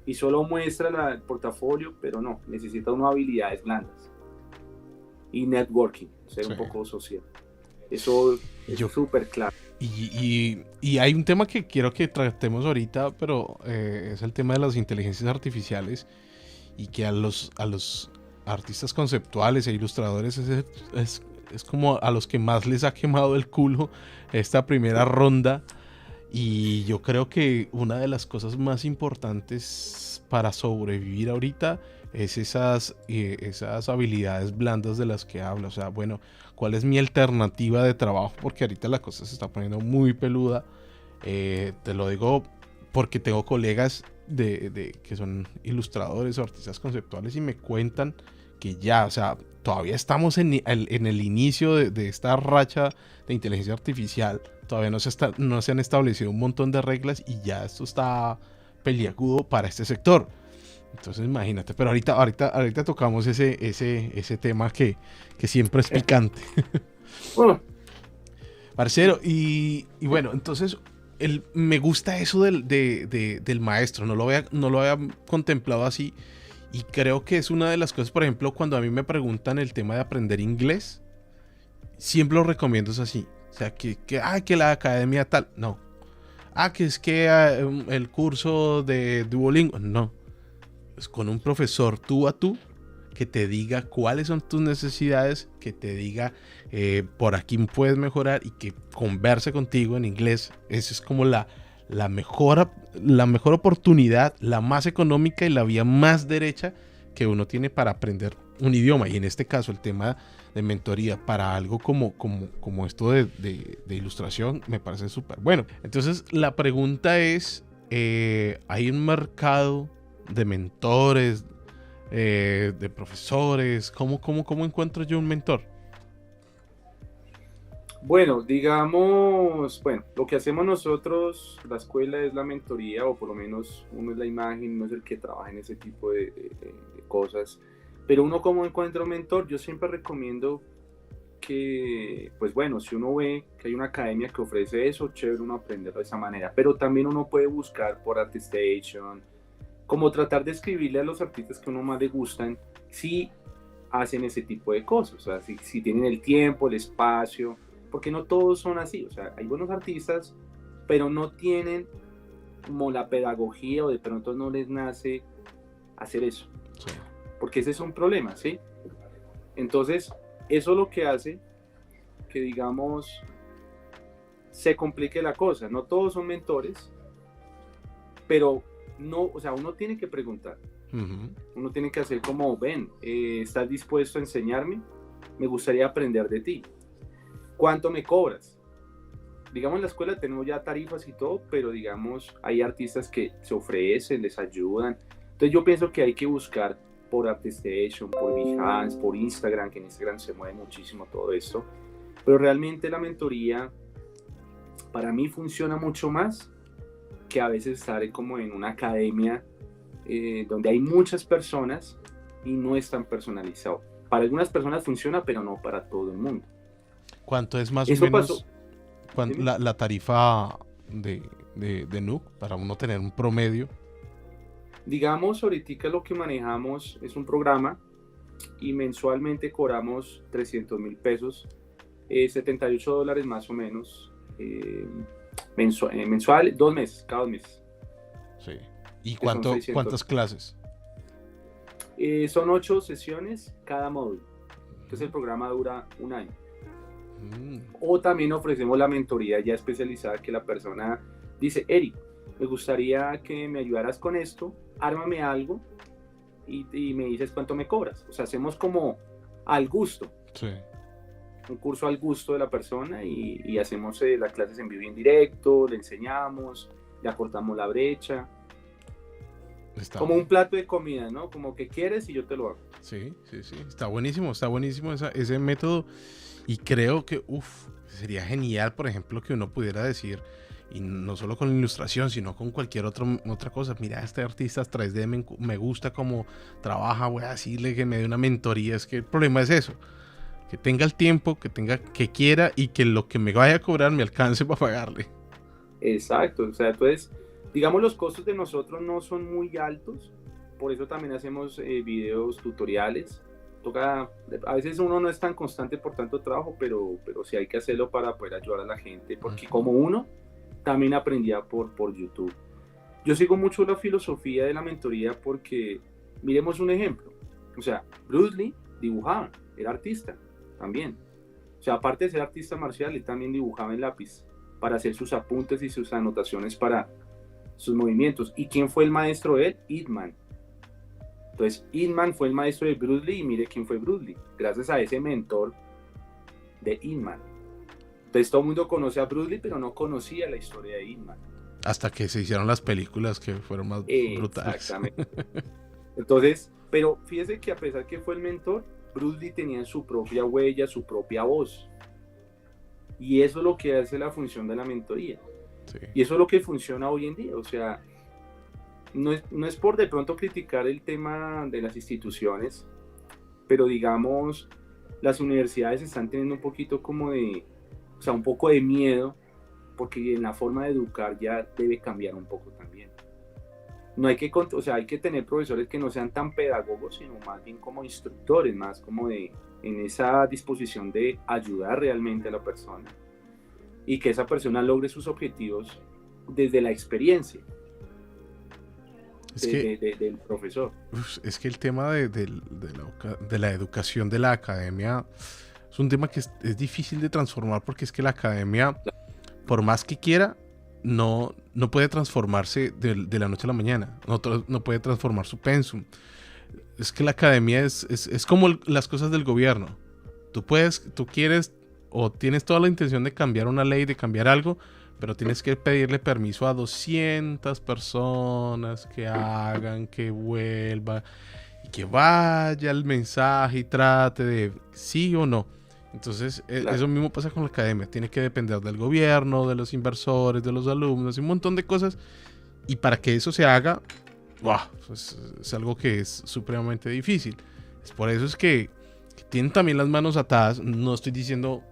y solo muestra el portafolio, pero no, necesita unas habilidades blandas y networking, ser un poco social. Eso es súper claro. Y hay un tema que quiero que tratemos ahorita, pero es el tema de las inteligencias artificiales, y que a los artistas conceptuales e ilustradores es como a los que más les ha quemado el culo esta primera ronda. Y yo creo que una de las cosas más importantes para sobrevivir ahorita es esas habilidades blandas de las que habla. O sea, bueno, ¿cuál es mi alternativa de trabajo? Porque ahorita la cosa se está poniendo muy peluda. Te lo digo porque tengo colegas que son ilustradores o artistas conceptuales y me cuentan que ya, o sea, todavía estamos en el inicio de esta racha de inteligencia artificial. Todavía no se han establecido un montón de reglas y ya esto está peliagudo para este sector. Entonces imagínate, pero ahorita tocamos ese tema que siempre es picante. Parcero, y bueno, entonces me gusta eso del maestro, no lo había contemplado así, y creo que es una de las cosas. Por ejemplo, cuando a mí me preguntan el tema de aprender inglés, siempre lo recomiendo es así. O sea, que la academia tal, no. Que es que el curso de Duolingo, no. Es con un profesor tú a tú que te diga cuáles son tus necesidades, que te diga por aquí puedes mejorar y que converse contigo en inglés. Esa es como la mejor oportunidad, la más económica y la vía más derecha que uno tiene para aprender un idioma. Y en este caso el tema de mentoría para algo como esto de ilustración, me parece súper bueno. Entonces, la pregunta es, ¿hay un mercado de mentores, de profesores? ¿Cómo encuentro yo un mentor? Bueno, digamos, lo que hacemos nosotros, la escuela es la mentoría, o por lo menos uno es la imagen, uno es el que trabaja en ese tipo de cosas. Pero uno, como encuentra un mentor, yo siempre recomiendo que, pues bueno, si uno ve que hay una academia que ofrece eso, chévere uno aprenderlo de esa manera. Pero también uno puede buscar por ArtStation, como tratar de escribirle a los artistas que a uno más le gustan, si hacen ese tipo de cosas, o sea, si tienen el tiempo, el espacio, porque no todos son así, o sea, hay buenos artistas, pero no tienen como la pedagogía, o de pronto no les nace hacer eso, Sí. porque ese es un problema, ¿sí? Entonces, eso es lo que hace que, digamos, se complique la cosa. No todos son mentores, pero no, o sea, uno tiene que preguntar. Uh-huh. Uno tiene que hacer como, ven, ¿estás dispuesto a enseñarme? Me gustaría aprender de ti. ¿Cuánto me cobras? Digamos, en la escuela tenemos ya tarifas y todo, pero digamos, hay artistas que se ofrecen, les ayudan. Entonces yo pienso que hay que buscar por ArtStation, por Behance, por Instagram, que en Instagram se mueve muchísimo todo esto. Pero realmente la mentoría para mí funciona mucho más que a veces estar como en una academia donde hay muchas personas y no es tan personalizado. Para algunas personas funciona, pero no para todo el mundo. ¿Cuánto es más Eso o menos pasó. la tarifa de Nuke para uno tener un promedio? Digamos, ahorita lo que manejamos es un programa y mensualmente cobramos 300,000 pesos, $78 más o menos, mensual, 2 meses, cada 2 meses. Sí. ¿Y Que son 600. cuántas clases? Son 8 sesiones cada módulo. Entonces el programa dura un año. O también ofrecemos la mentoría ya especializada, que la persona dice, Eric, me gustaría que me ayudaras con esto, ármame algo y me dices cuánto me cobras. O sea, hacemos como al gusto. Sí. Un curso al gusto de la persona y hacemos las clases en vivo y en directo, le enseñamos, le acortamos la brecha. Como un plato de comida, ¿no? Como que quieres y yo te lo hago. Sí. Está buenísimo ese método. Y creo que, sería genial, por ejemplo, que uno pudiera decir, y no solo con la ilustración, sino con cualquier otra cosa. Mira, este artista 3D me gusta cómo trabaja, voy a decirle que me dé una mentoría. Es que el problema es eso, que tenga el tiempo, que quiera y que lo que me vaya a cobrar me alcance para pagarle. Exacto, o sea, entonces, digamos, los costos de nosotros no son muy altos, por eso también hacemos videos tutoriales. A veces uno no es tan constante por tanto trabajo, pero sí hay que hacerlo para poder ayudar a la gente, porque como uno también aprendía por YouTube. Yo sigo mucho la filosofía de la mentoría porque, miremos un ejemplo, o sea, Bruce Lee dibujaba, era artista también. O sea, aparte de ser artista marcial, él también dibujaba en lápiz para hacer sus apuntes y sus anotaciones para sus movimientos. ¿Y quién fue el maestro de él? Ip Man. Entonces, Ip Man fue el maestro de Bruce Lee y mire quién fue Bruce Lee, gracias a ese mentor de Ip Man. Entonces, todo el mundo conoce a Bruce Lee, pero no conocía la historia de Ip Man. Hasta que se hicieron las películas que fueron más brutales. Exactamente. Entonces, pero fíjese que a pesar que fue el mentor, Bruce Lee tenía su propia huella, su propia voz. Y eso es lo que hace la función de la mentoría. Sí. Y eso es lo que funciona hoy en día. O sea, no es por de pronto criticar el tema de las instituciones, pero digamos, las universidades están teniendo un poquito como un poco de miedo, porque en la forma de educar ya debe cambiar un poco también. No hay que, hay que tener profesores que no sean tan pedagogos, sino más bien como instructores, más como en esa disposición de ayudar realmente a la persona y que esa persona logre sus objetivos desde la experiencia del profesor. Es que el tema de la educación de la academia es un tema que es difícil de transformar, porque es que la academia, por más que quiera, no puede transformarse de la noche a la mañana, no puede transformar su pensum. Es que la academia es como las cosas del gobierno. tú quieres o tienes toda la intención de cambiar una ley, de cambiar algo, pero tienes que pedirle permiso a 200 personas que hagan, que vuelva y que vaya el mensaje y trate de sí o no. Entonces, Claro. eso mismo pasa con la academia. Tiene que depender del gobierno, de los inversores, de los alumnos y un montón de cosas. Y para que eso se haga, ¡wow! Pues, es algo que es supremamente difícil. Es por eso es que tienen también las manos atadas. No estoy diciendo,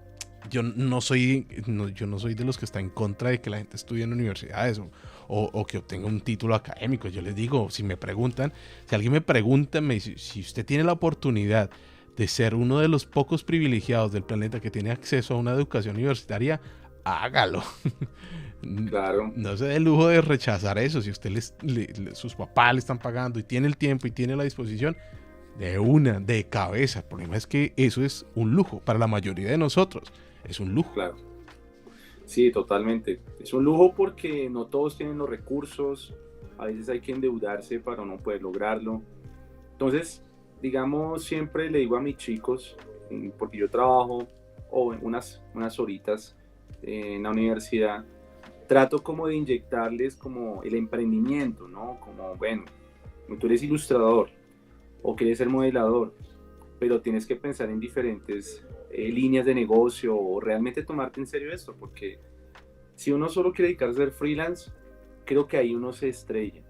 yo no soy de los que está en contra de que la gente estudie en universidades o que obtenga un título académico. Yo les digo, si me preguntan, si alguien me pregunta, me dice, si usted tiene la oportunidad de ser uno de los pocos privilegiados del planeta que tiene acceso a una educación universitaria, hágalo. Claro. No se dé el lujo de rechazar eso. Si usted sus papás le están pagando y tiene el tiempo y tiene la disposición, de cabeza. El problema es que eso es un lujo para la mayoría de nosotros. Es un lujo. Claro. Sí, totalmente. Es un lujo porque no todos tienen los recursos. A veces hay que endeudarse para no poder lograrlo. Entonces, digamos, siempre le digo a mis chicos, porque yo trabajo unas horitas en la universidad, trato como de inyectarles como el emprendimiento, ¿no? Como, bueno, tú eres ilustrador o quieres ser modelador, pero tienes que pensar en diferentes líneas de negocio o realmente tomarte en serio esto, porque si uno solo quiere dedicarse a ser freelance, creo que ahí uno se estrella.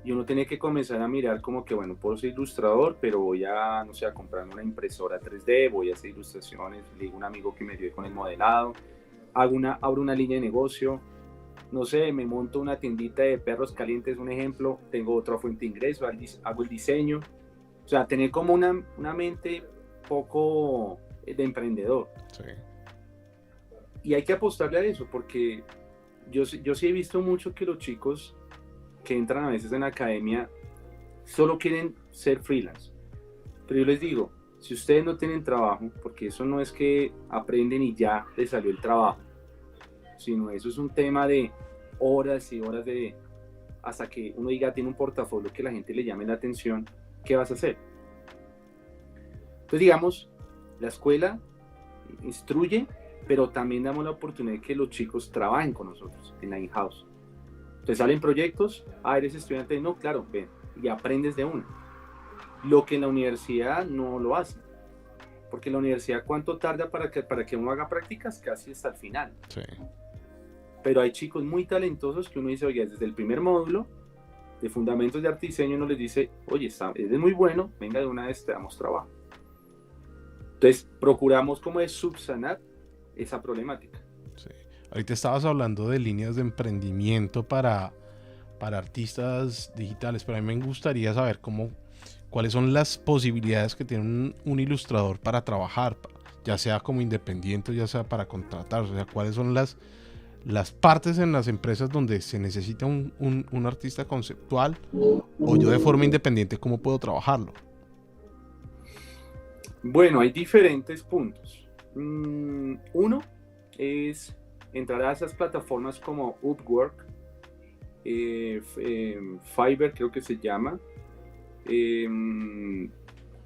Y uno tiene que comenzar a mirar como que, bueno, puedo ser ilustrador, pero voy a, no sé, a comprarme una impresora 3D, voy a hacer ilustraciones, le digo a un amigo que me ayude con el modelado, abro una línea de negocio, no sé, me monto una tiendita de perros calientes, un ejemplo, tengo otra fuente de ingreso, hago el diseño, o sea, tener como una mente poco de emprendedor. Sí. Y hay que apostarle a eso, porque yo sí he visto mucho que los chicos que entran a veces en la academia solo quieren ser freelance. Pero yo les digo, si ustedes no tienen trabajo, porque eso no es que aprenden y ya les salió el trabajo, sino eso es un tema de horas y horas hasta que uno diga, tiene un portafolio que la gente le llame la atención, ¿qué vas a hacer? Entonces, digamos, la escuela instruye, pero también damos la oportunidad de que los chicos trabajen con nosotros en la in-house. Entonces salen proyectos, eres estudiante, no, claro, ven, y aprendes de uno. Lo que en la universidad no lo hace. Porque en la universidad, ¿cuánto tarda para que uno haga prácticas? Casi hasta el final. Sí. Pero hay chicos muy talentosos que uno dice, oye, desde el primer módulo de Fundamentos de Arte y Diseño uno les dice, oye, eres muy bueno, venga de una vez, te damos trabajo. Entonces, procuramos como de subsanar esa problemática. Sí. Ahorita estabas hablando de líneas de emprendimiento para artistas digitales, pero a mí me gustaría saber cuáles son las posibilidades que tiene un ilustrador para trabajar, ya sea como independiente, ya sea para contratar, o sea, cuáles son las partes en las empresas donde se necesita un artista conceptual, o yo de forma independiente, ¿cómo puedo trabajarlo? Bueno, hay diferentes puntos. Uno es entrar a esas plataformas como Upwork, Fiverr creo que se llama.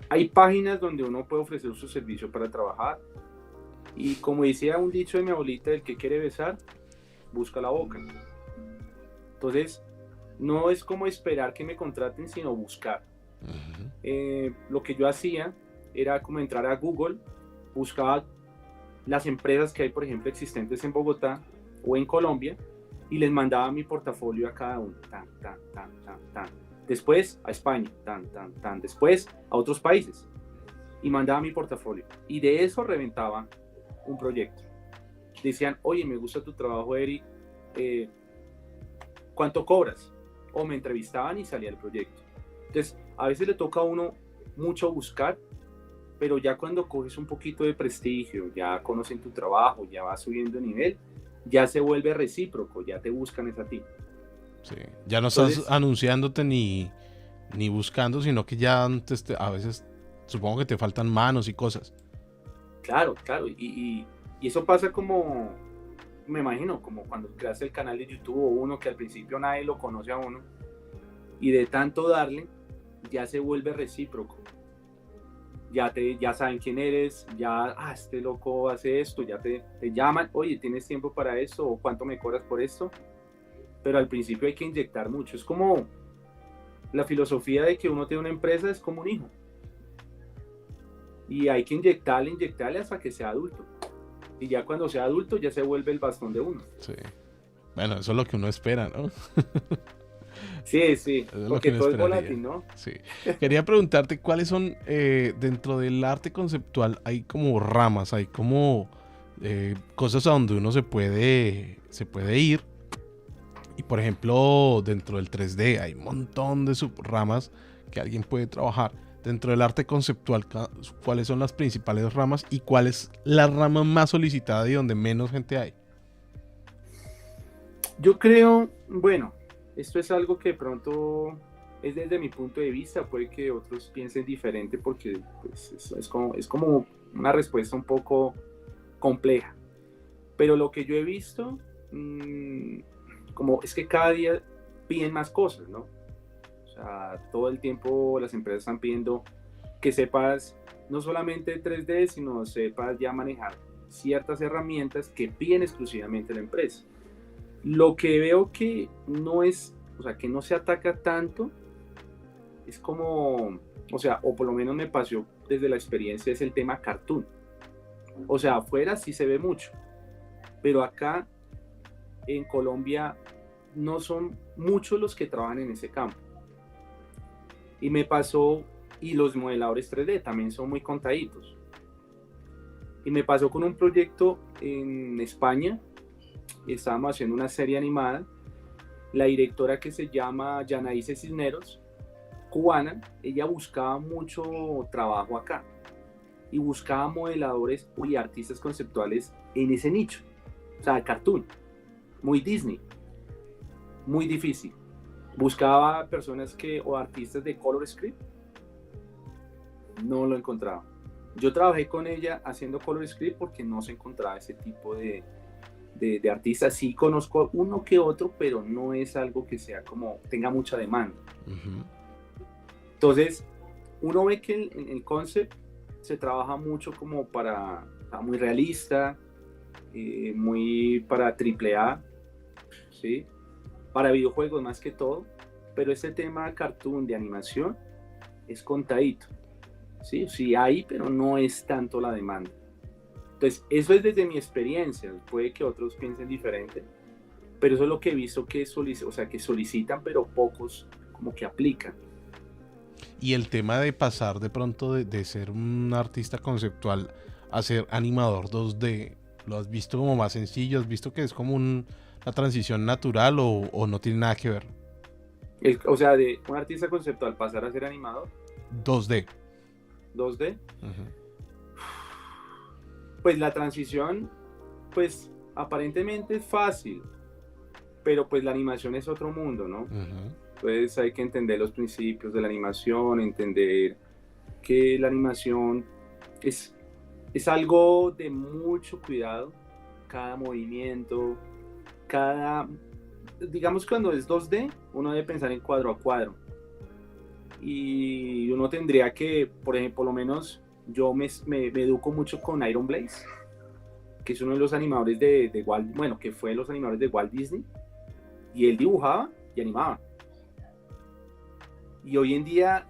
Hay páginas donde uno puede ofrecer su servicio para trabajar. Y como decía un dicho de mi abuelita, el que quiere besar, busca la boca. Entonces, no es como esperar que me contraten, sino buscar. Lo que yo hacía era como entrar a Google, buscaba las empresas que hay, por ejemplo, existentes en Bogotá o en Colombia, y les mandaba mi portafolio a cada uno. Tan, tan, tan, tan, tan. Después a España, tan, tan, tan. Después a otros países. Y mandaba mi portafolio. Y de eso reventaba un proyecto. Decían, oye, me gusta tu trabajo, Eric. ¿Cuánto cobras? O me entrevistaban y salía el proyecto. Entonces, a veces le toca a uno mucho buscar, pero ya cuando coges un poquito de prestigio, ya conocen tu trabajo, ya vas subiendo de nivel, ya se vuelve recíproco, ya te buscan es a ti. Sí. Ya no estás anunciándote ni buscando, sino que ya a veces supongo que te faltan manos y cosas. Claro, claro. Y eso pasa como, me imagino, como cuando creas el canal de YouTube o uno que al principio nadie lo conoce a uno y de tanto darle, ya se vuelve recíproco. ya saben quién eres, ya, este loco hace esto, ya te llaman, oye, ¿tienes tiempo para esto? ¿O cuánto me cobras por esto? Pero al principio hay que inyectar mucho. Es como la filosofía de que uno tiene una empresa, es como un hijo. Y hay que inyectarle hasta que sea adulto. Y ya cuando sea adulto ya se vuelve el bastón de uno. Sí. Bueno, eso es lo que uno espera, ¿no? Sí, porque todo es volátil, ¿no? Sí. Quería preguntarte cuáles son, dentro del arte conceptual, hay como ramas, hay como cosas a donde uno se puede ir. Y por ejemplo, dentro del 3D hay un montón de subramas que alguien puede trabajar. Dentro del arte conceptual, ¿cuáles son las principales ramas y cuál es la rama más solicitada y donde menos gente hay? Yo creo, bueno, esto es algo que de pronto es desde mi punto de vista, puede que otros piensen diferente porque pues, es como una respuesta un poco compleja. Pero lo que yo he visto, como es que cada día piden más cosas, ¿no? O sea, todo el tiempo las empresas están pidiendo que sepas no solamente 3D, sino sepas ya manejar ciertas herramientas que piden exclusivamente la empresa. Lo que veo que no es, o sea, que no se ataca tanto, es como, o sea, o por lo menos me pasó desde la experiencia, es el tema cartoon. O sea, afuera sí se ve mucho, pero acá en Colombia no son muchos los que trabajan en ese campo. Y me pasó, y los modeladores 3D también son muy contaditos. Y me pasó con un proyecto en España, estábamos haciendo una serie animada, la directora que se llama Yanaíse Cisneros, cubana, ella buscaba mucho trabajo acá y buscaba modeladores y artistas conceptuales en ese nicho, o sea, cartoon, muy Disney, muy difícil. Buscaba personas o artistas de color script, no lo encontraba. Yo trabajé con ella haciendo color script porque no se encontraba ese tipo de artistas. Sí conozco uno que otro, pero no es algo que sea como tenga mucha demanda. Uh-huh. Entonces, uno ve que el concept se trabaja mucho como muy realista, muy para AAA, ¿sí? Para videojuegos más que todo, pero este tema cartoon de animación es contadito, ¿sí? Sí hay, pero no es tanto la demanda. Entonces, eso es desde mi experiencia, puede que otros piensen diferente, pero eso es lo que he visto que solicitan, pero pocos como que aplican. Y el tema de pasar de pronto de ser un artista conceptual a ser animador 2D, ¿lo has visto como más sencillo? ¿Has visto que es como una transición natural o no tiene nada que ver? O sea, de un artista conceptual pasar a ser animador. 2D. 2D. Uh-huh. Pues la transición, pues aparentemente es fácil, pero pues la animación es otro mundo, ¿no? Uh-huh. Entonces hay que entender los principios de la animación, entender que la animación es algo de mucho cuidado, cada movimiento, digamos cuando es 2D, uno debe pensar en cuadro a cuadro. Y uno tendría que, por ejemplo, por lo menos yo me educo mucho con Iron Blaze, que es uno de los animadores de Walt, bueno, que fue los animadores de Walt Disney, y él dibujaba y animaba. Y hoy en día,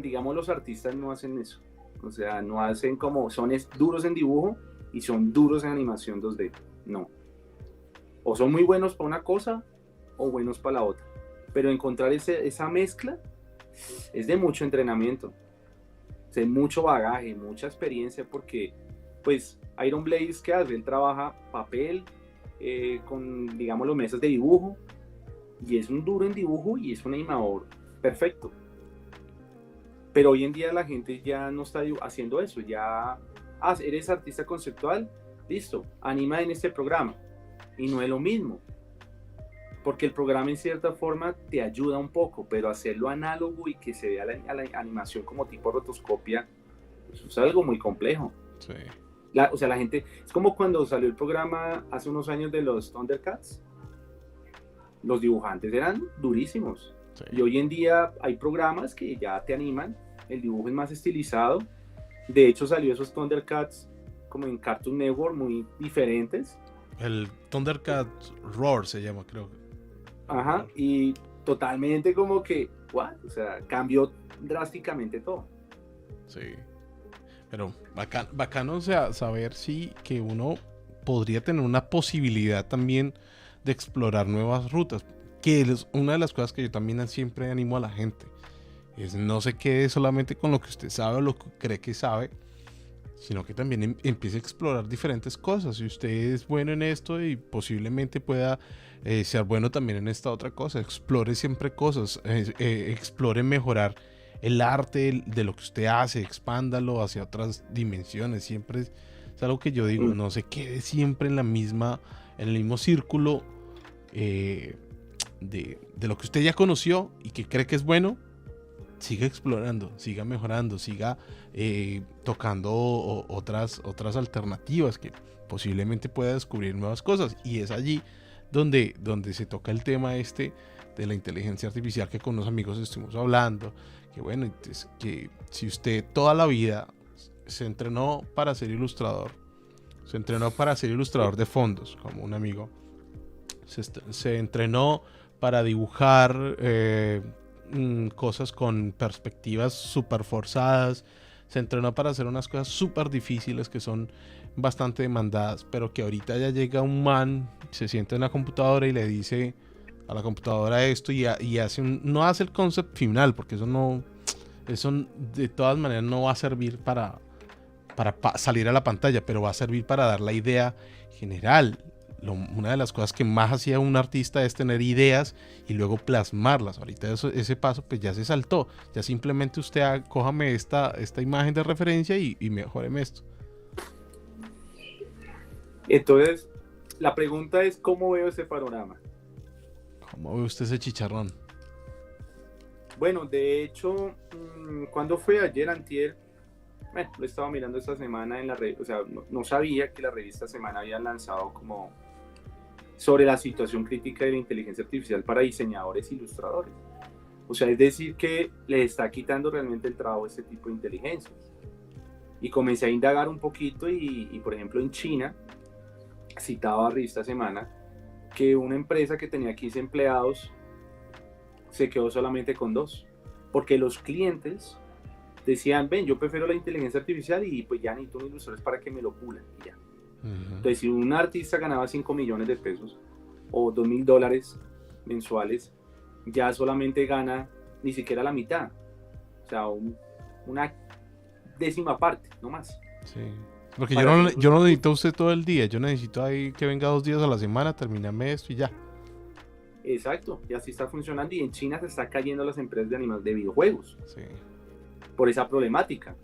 digamos, los artistas no hacen eso. O sea, no hacen como, son duros en dibujo y son duros en animación 2D. No. O son muy buenos para una cosa o buenos para la otra. Pero encontrar esa mezcla es de mucho entrenamiento, de mucho bagaje, mucha experiencia, porque pues Iron Blaze, ¿qué hace? Él trabaja papel con, digamos, los mesas de dibujo y es un duro en dibujo y es un animador perfecto. Pero hoy en día la gente ya no está haciendo eso, ya eres artista conceptual, listo, anima en este programa. Y no es lo mismo, porque el programa en cierta forma te ayuda un poco, pero hacerlo análogo y que se vea la animación como tipo rotoscopia, eso es algo muy complejo. Sí. O sea, la gente, es como cuando salió el programa hace unos años de los Thundercats, los dibujantes eran durísimos. Sí. Y hoy en día hay programas que ya te animan, el dibujo es más estilizado De hecho salió esos Thundercats como en Cartoon Network muy diferentes. El Thundercat Roar se llama, creo. Ajá, y totalmente como que, ¿what? O sea, cambió drásticamente todo. Sí. Pero bacano, o sea, saber si que uno podría tener una posibilidad también de explorar nuevas rutas. Que es una de las cosas que yo también siempre animo a la gente. Es no se quede solamente con lo que usted sabe o lo que cree que sabe, sino que también empiece a explorar diferentes cosas. Si usted es bueno en esto y posiblemente pueda ser bueno también en esta otra cosa, explore siempre cosas, explore mejorar el arte de lo que usted hace, expándalo hacia otras dimensiones. Siempre es algo que yo digo, no se quede siempre en el mismo círculo de lo que usted ya conoció y que cree que es bueno. Siga explorando, siga mejorando, siga tocando otras alternativas que posiblemente pueda descubrir nuevas cosas. Y es allí donde se toca el tema de la inteligencia artificial, que con unos amigos estuvimos hablando. Que bueno, entonces, que si usted toda la vida se entrenó para ser ilustrador, de fondos, como un amigo, se entrenó para dibujar cosas con perspectivas súper forzadas, se entrenó para hacer unas cosas súper difíciles que son bastante demandadas, pero que ahorita ya llega un man, se sienta en la computadora y le dice a la computadora esto y hace no hace el concept final, porque eso de todas maneras no va a servir para salir a la pantalla, pero va a servir para dar la idea general. Una de las cosas que más hacía un artista es tener ideas y luego plasmarlas. Ahorita ese paso pues ya se saltó. Ya simplemente usted cójame esta imagen de referencia y mejóreme esto. Entonces, la pregunta es, ¿cómo veo ese panorama? ¿Cómo ve usted ese chicharrón? Bueno, de hecho, ¿cuándo fue? Ayer, antier. Bueno, lo estaba mirando esta semana en la red, o sea, no sabía que la revista Semana había lanzado como sobre la situación crítica de la inteligencia artificial para diseñadores e ilustradores. O sea, es decir, que le está quitando realmente el trabajo a este tipo de inteligencias. Y comencé a indagar un poquito y por ejemplo, en China, citaba a revista Semana, que una empresa que tenía 15 empleados se quedó solamente con 2, porque los clientes decían, ven, yo prefiero la inteligencia artificial y pues ya necesito unos ilustradores para que me lo pulan y ya. Entonces, si un artista ganaba 5 millones de pesos o $2,000 mensuales, ya solamente gana ni siquiera la mitad. O sea, una décima parte, no más. Sí. Porque yo no necesito a usted todo el día. Yo necesito ahí que venga 2 días a la semana, termíname esto y ya. Exacto, y así está funcionando. Y en China se está cayendo las empresas de videojuegos. Sí. Por esa problemática.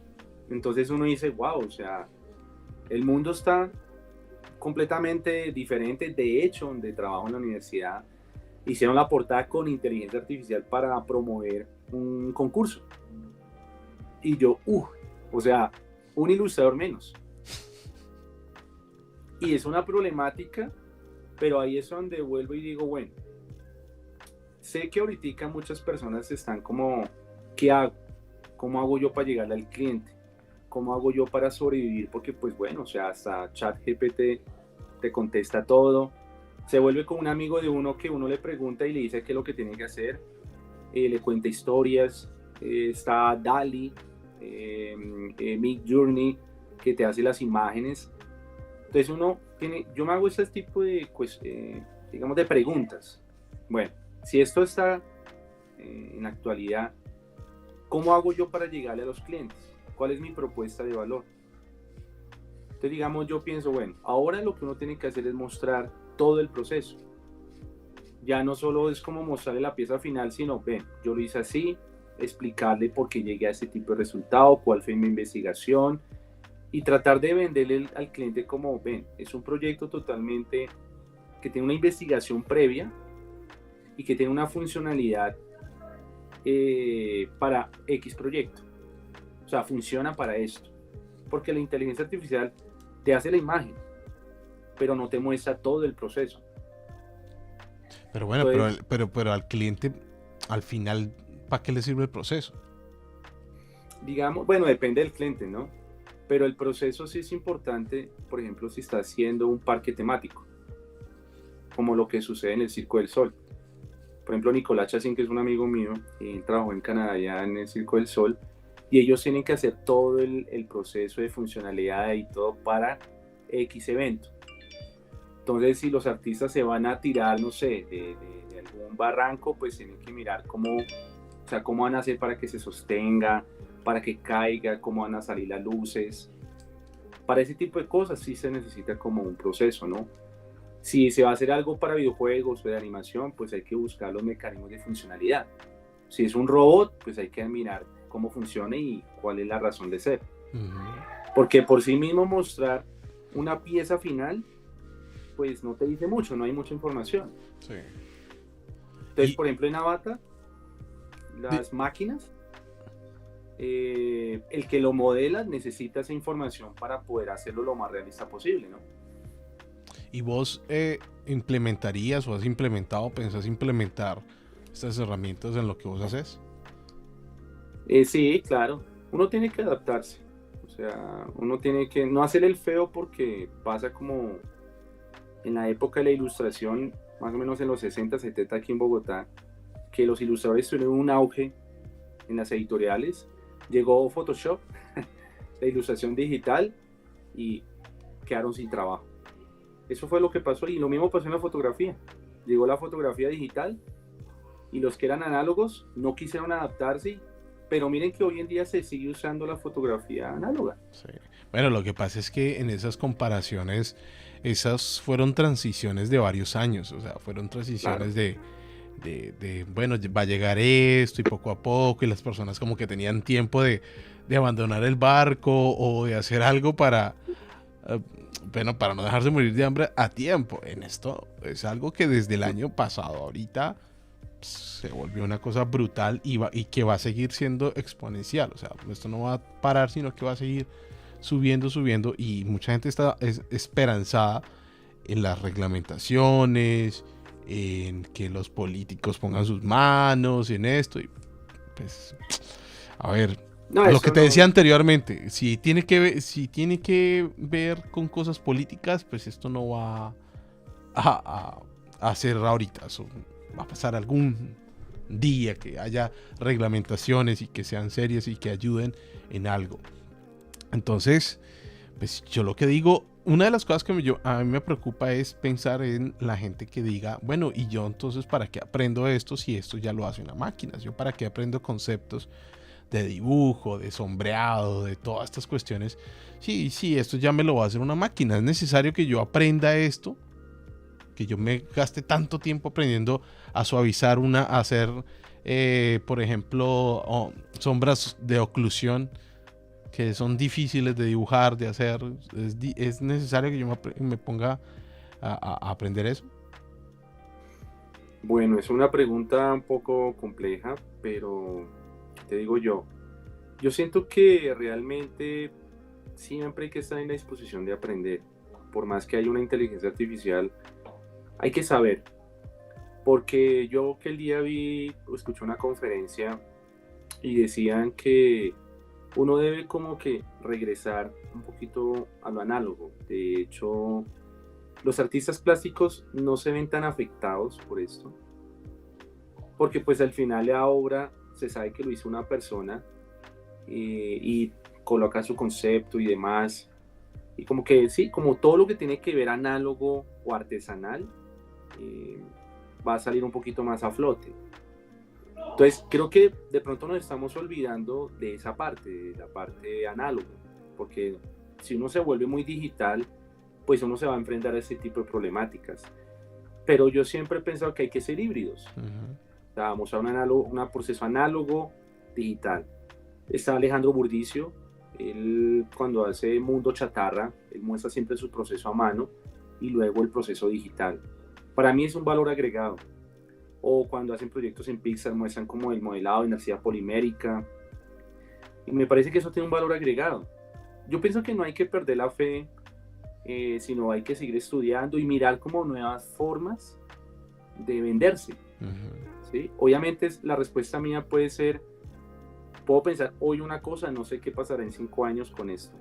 Entonces uno dice, wow, o sea, el mundo está completamente diferente. De hecho, donde trabajo en la universidad, hicieron la portada con inteligencia artificial para promover un concurso. Y yo, o sea, un ilustrador menos. Y es una problemática, pero ahí es donde vuelvo y digo, bueno, sé que ahorita muchas personas están como, ¿qué hago? ¿Cómo hago yo para llegarle al cliente? ¿Cómo hago yo para sobrevivir? Porque pues bueno, o sea, hasta ChatGPT te contesta todo. Se vuelve como un amigo de uno que uno le pregunta y le dice qué es lo que tiene que hacer. Le cuenta historias. Está DALL-E, Midjourney, que te hace las imágenes. Entonces yo me hago este tipo de, digamos, de preguntas. Bueno, si esto está en la actualidad, ¿cómo hago yo para llegarle a los clientes? ¿Cuál es mi propuesta de valor? Entonces, digamos, yo pienso, bueno, ahora lo que uno tiene que hacer es mostrar todo el proceso. Ya no solo es como mostrarle la pieza final, sino, ven, yo lo hice así, explicarle por qué llegué a ese tipo de resultado, cuál fue mi investigación, y tratar de venderle al cliente como, ven, es un proyecto totalmente que tiene una investigación previa y que tiene una funcionalidad para X proyecto. O sea, funciona para esto. Porque la inteligencia artificial te hace la imagen, pero no te muestra todo el proceso. Pero bueno, entonces, pero al cliente, al final, ¿para qué le sirve el proceso? Digamos, bueno, depende del cliente, ¿no? pero el proceso sí es importante, por ejemplo, si está haciendo un parque temático, como lo que sucede en el Circo del Sol. Por ejemplo, Nicolás Chacín, que es un amigo mío, él trabajó en Canadá ya en el Circo del Sol, y ellos tienen que hacer todo el proceso de funcionalidad y todo para X evento. Entonces, si los artistas se van a tirar, no sé, de algún barranco, pues tienen que mirar cómo van a hacer para que se sostenga, para que caiga, cómo van a salir las luces. Para ese tipo de cosas sí se necesita como un proceso, ¿no? Si se va a hacer algo para videojuegos o de animación, pues hay que buscar los mecanismos de funcionalidad. Si es un robot, pues hay que mirar cómo funciona y cuál es la razón de ser. Porque por sí mismo mostrar una pieza final, pues no te dice mucho, no hay mucha información. Sí. Entonces, por ejemplo, en Avatar, las máquinas, el que lo modela necesita esa información para poder hacerlo lo más realista posible, ¿no? ¿Y vos implementarías o has implementado, pensás implementar estas herramientas en lo que vos haces? Sí, claro. Uno tiene que adaptarse. O sea, uno tiene que no hacer el feo, porque pasa como en la época de la ilustración, más o menos en los 60, 70 aquí en Bogotá, que los ilustradores tuvieron un auge en las editoriales. Llegó Photoshop, la ilustración digital, y quedaron sin trabajo. Eso fue lo que pasó, y lo mismo pasó en la fotografía. Llegó la fotografía digital y los que eran análogos no quisieron adaptarse, pero miren que hoy en día se sigue usando la fotografía análoga. Sí. Bueno, lo que pasa es que en esas comparaciones, esas fueron transiciones de varios años, o sea, fueron transiciones bueno, va a llegar esto y poco a poco, y las personas como que tenían tiempo de abandonar el barco o de hacer algo para para no dejarse morir de hambre a tiempo. En esto es algo que desde el año pasado ahorita se volvió una cosa brutal y que va a seguir siendo exponencial. O sea, esto no va a parar, sino que va a seguir subiendo, y mucha gente está esperanzada en las reglamentaciones, en que los políticos pongan sus manos en esto. Y pues, a ver, lo que te decía anteriormente, si tiene que ver con cosas políticas, pues esto no va a ser ahorita. Eso va a pasar algún día que haya reglamentaciones y que sean serias y que ayuden en algo. Entonces, pues yo lo que digo, una de las cosas que a mí me preocupa es pensar en la gente que diga, bueno, y yo entonces ¿para qué aprendo esto si esto ya lo hace una máquina? Yo ¿para qué aprendo conceptos de dibujo, de sombreado, de todas estas cuestiones? Sí, esto ya me lo va a hacer una máquina. Es necesario que yo aprenda esto, que yo me gaste tanto tiempo aprendiendo a suavizar a hacer, por ejemplo, sombras de oclusión, que son difíciles de dibujar, de hacer. Es necesario que yo me ponga a aprender eso. Bueno, es una pregunta un poco compleja, pero te digo yo siento que realmente siempre hay que estar en la disposición de aprender. Por más que haya una inteligencia artificial, hay que saber. Porque yo que el día escuché una conferencia y decían que uno debe como que regresar un poquito a lo análogo. De hecho, los artistas plásticos no se ven tan afectados por esto, porque pues al final la obra se sabe que lo hizo una persona, y coloca su concepto y demás, y como que sí, como todo lo que tiene que ver análogo o artesanal, va a salir un poquito más a flote. Entonces creo que de pronto nos estamos olvidando de esa parte, de la parte análoga, porque si uno se vuelve muy digital, pues uno se va a enfrentar a ese tipo de problemáticas. Pero yo siempre he pensado que hay que ser híbridos. O sea, vamos a un proceso análogo, digital. Está Alejandro Burdicio, él cuando hace Mundo Chatarra, él muestra siempre su proceso a mano y luego el proceso digital. Para mí es un valor agregado. O cuando hacen proyectos en Pixar, muestran como el modelado de energía polimérica, y me parece que eso tiene un valor agregado. Yo pienso que no hay que perder la fe, sino hay que seguir estudiando y mirar como nuevas formas de venderse. ¿Sí? Obviamente la respuesta mía puede ser, puedo pensar hoy una cosa, no sé qué pasará en 5 años con esto,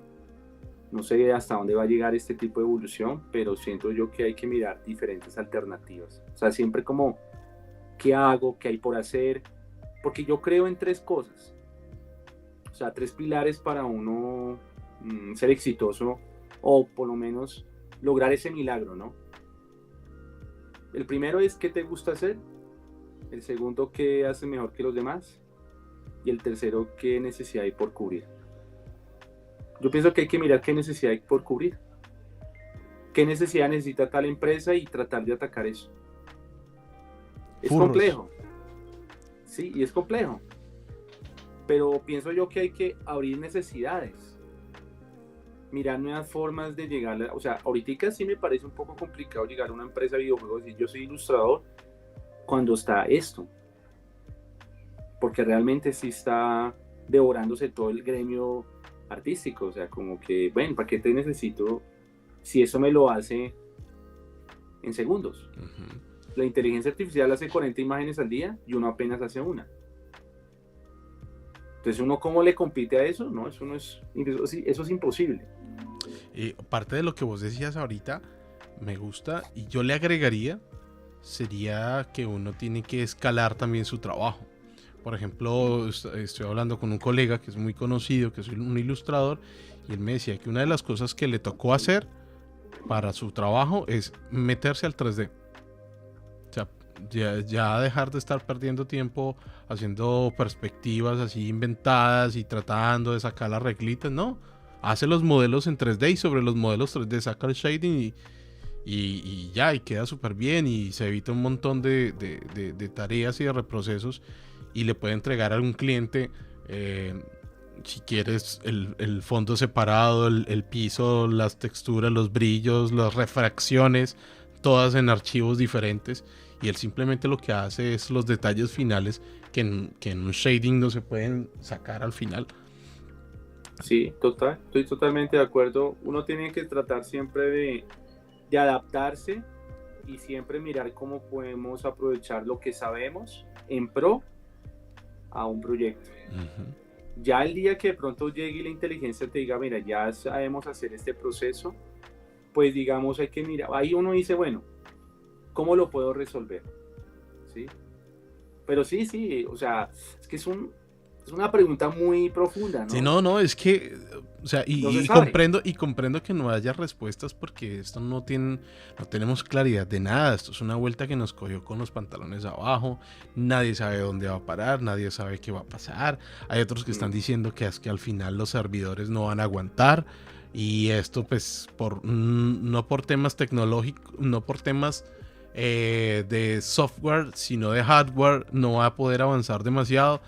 No sé hasta dónde va a llegar este tipo de evolución, pero siento yo que hay que mirar diferentes alternativas. O sea, siempre como, ¿qué hago? ¿Qué hay por hacer? Porque yo creo en tres cosas. O sea, tres pilares para uno ser exitoso o por lo menos lograr ese milagro, ¿no? El primero es qué te gusta hacer. El segundo, qué haces mejor que los demás. Y el tercero, qué necesidad hay por cubrir. Yo pienso que hay que mirar qué necesidad hay por cubrir. ¿Qué necesidad necesita tal empresa y tratar de atacar eso? Es Furros. complejo. Sí, y es complejo. Pero pienso yo que hay que abrir necesidades. Mirar nuevas formas de llegar. O sea, ahorita sí me parece un poco complicado llegar a una empresa de videojuegos y decir yo soy ilustrador cuando está esto. Porque realmente sí está devorándose todo el gremio artístico. O sea, como que, bueno, ¿para qué te necesito si eso me lo hace en segundos? La inteligencia artificial hace 40 imágenes al día y uno apenas hace una. Entonces, ¿uno cómo le compite a eso? No, eso es imposible. Parte de lo que vos decías ahorita me gusta y yo le agregaría sería que uno tiene que escalar también su trabajo. Por ejemplo, estoy hablando con un colega que es muy conocido, que es un ilustrador, y él me decía que una de las cosas que le tocó hacer para su trabajo es meterse al 3D. O sea, ya dejar de estar perdiendo tiempo haciendo perspectivas así inventadas y tratando de sacar las reglitas, no. Hace los modelos en 3D y sobre los modelos 3D saca el shading y ya, y queda súper bien y se evita un montón de tareas y de reprocesos y le puede entregar a algún cliente si quieres el fondo separado, el piso, las texturas, los brillos, las refracciones, todas en archivos diferentes, y él simplemente lo que hace es los detalles finales que en un shading no se pueden sacar al final. Sí, estoy totalmente de acuerdo. Uno tiene que tratar siempre de adaptarse y siempre mirar cómo podemos aprovechar lo que sabemos en pro a un proyecto. Ya el día que de pronto llegue y la inteligencia te diga, mira, ya sabemos hacer este proceso, pues digamos hay que mirar, ahí uno dice, bueno, ¿cómo lo puedo resolver? ¿Sí? Pero sí, o sea, es que es una pregunta muy profunda, ¿no? Sí, no, es que, o sea, y comprendo que no haya respuestas porque esto no tenemos claridad de nada. Esto es una vuelta que nos cogió con los pantalones abajo. Nadie sabe dónde va a parar, nadie sabe qué va a pasar. Hay otros que están diciendo que es que al final los servidores no van a aguantar. Y esto, pues, no por temas tecnológicos, no por temas de software, sino de hardware, no va a poder avanzar demasiado.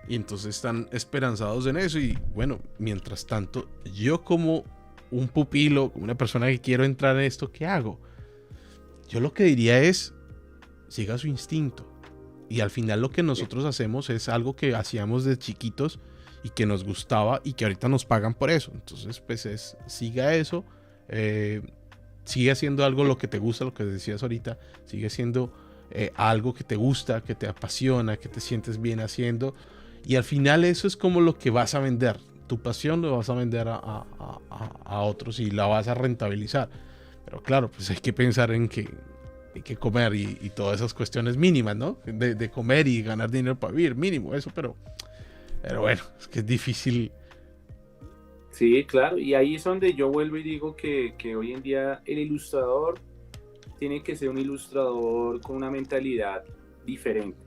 Y entonces están esperanzados en eso. Y bueno, mientras tanto, yo como un pupilo, como una persona que quiero entrar en esto, ¿qué hago? Yo lo que diría es, siga su instinto. Y al final lo que nosotros hacemos es algo que hacíamos de chiquitos y que nos gustaba y que ahorita nos pagan por eso. Entonces, pues siga eso. Sigue haciendo algo lo que te gusta, lo que decías ahorita. Sigue siendo algo que te gusta, que te apasiona, que te sientes bien haciendo. Y al final eso es como lo que vas a vender. Tu pasión lo vas a vender a otros y la vas a rentabilizar. Pero claro, pues hay que pensar en que hay que comer y todas esas cuestiones mínimas, ¿no? De comer y ganar dinero para vivir, mínimo eso, pero bueno, es que es difícil. Sí, claro, y ahí es donde yo vuelvo y digo que hoy en día el ilustrador tiene que ser un ilustrador con una mentalidad diferente.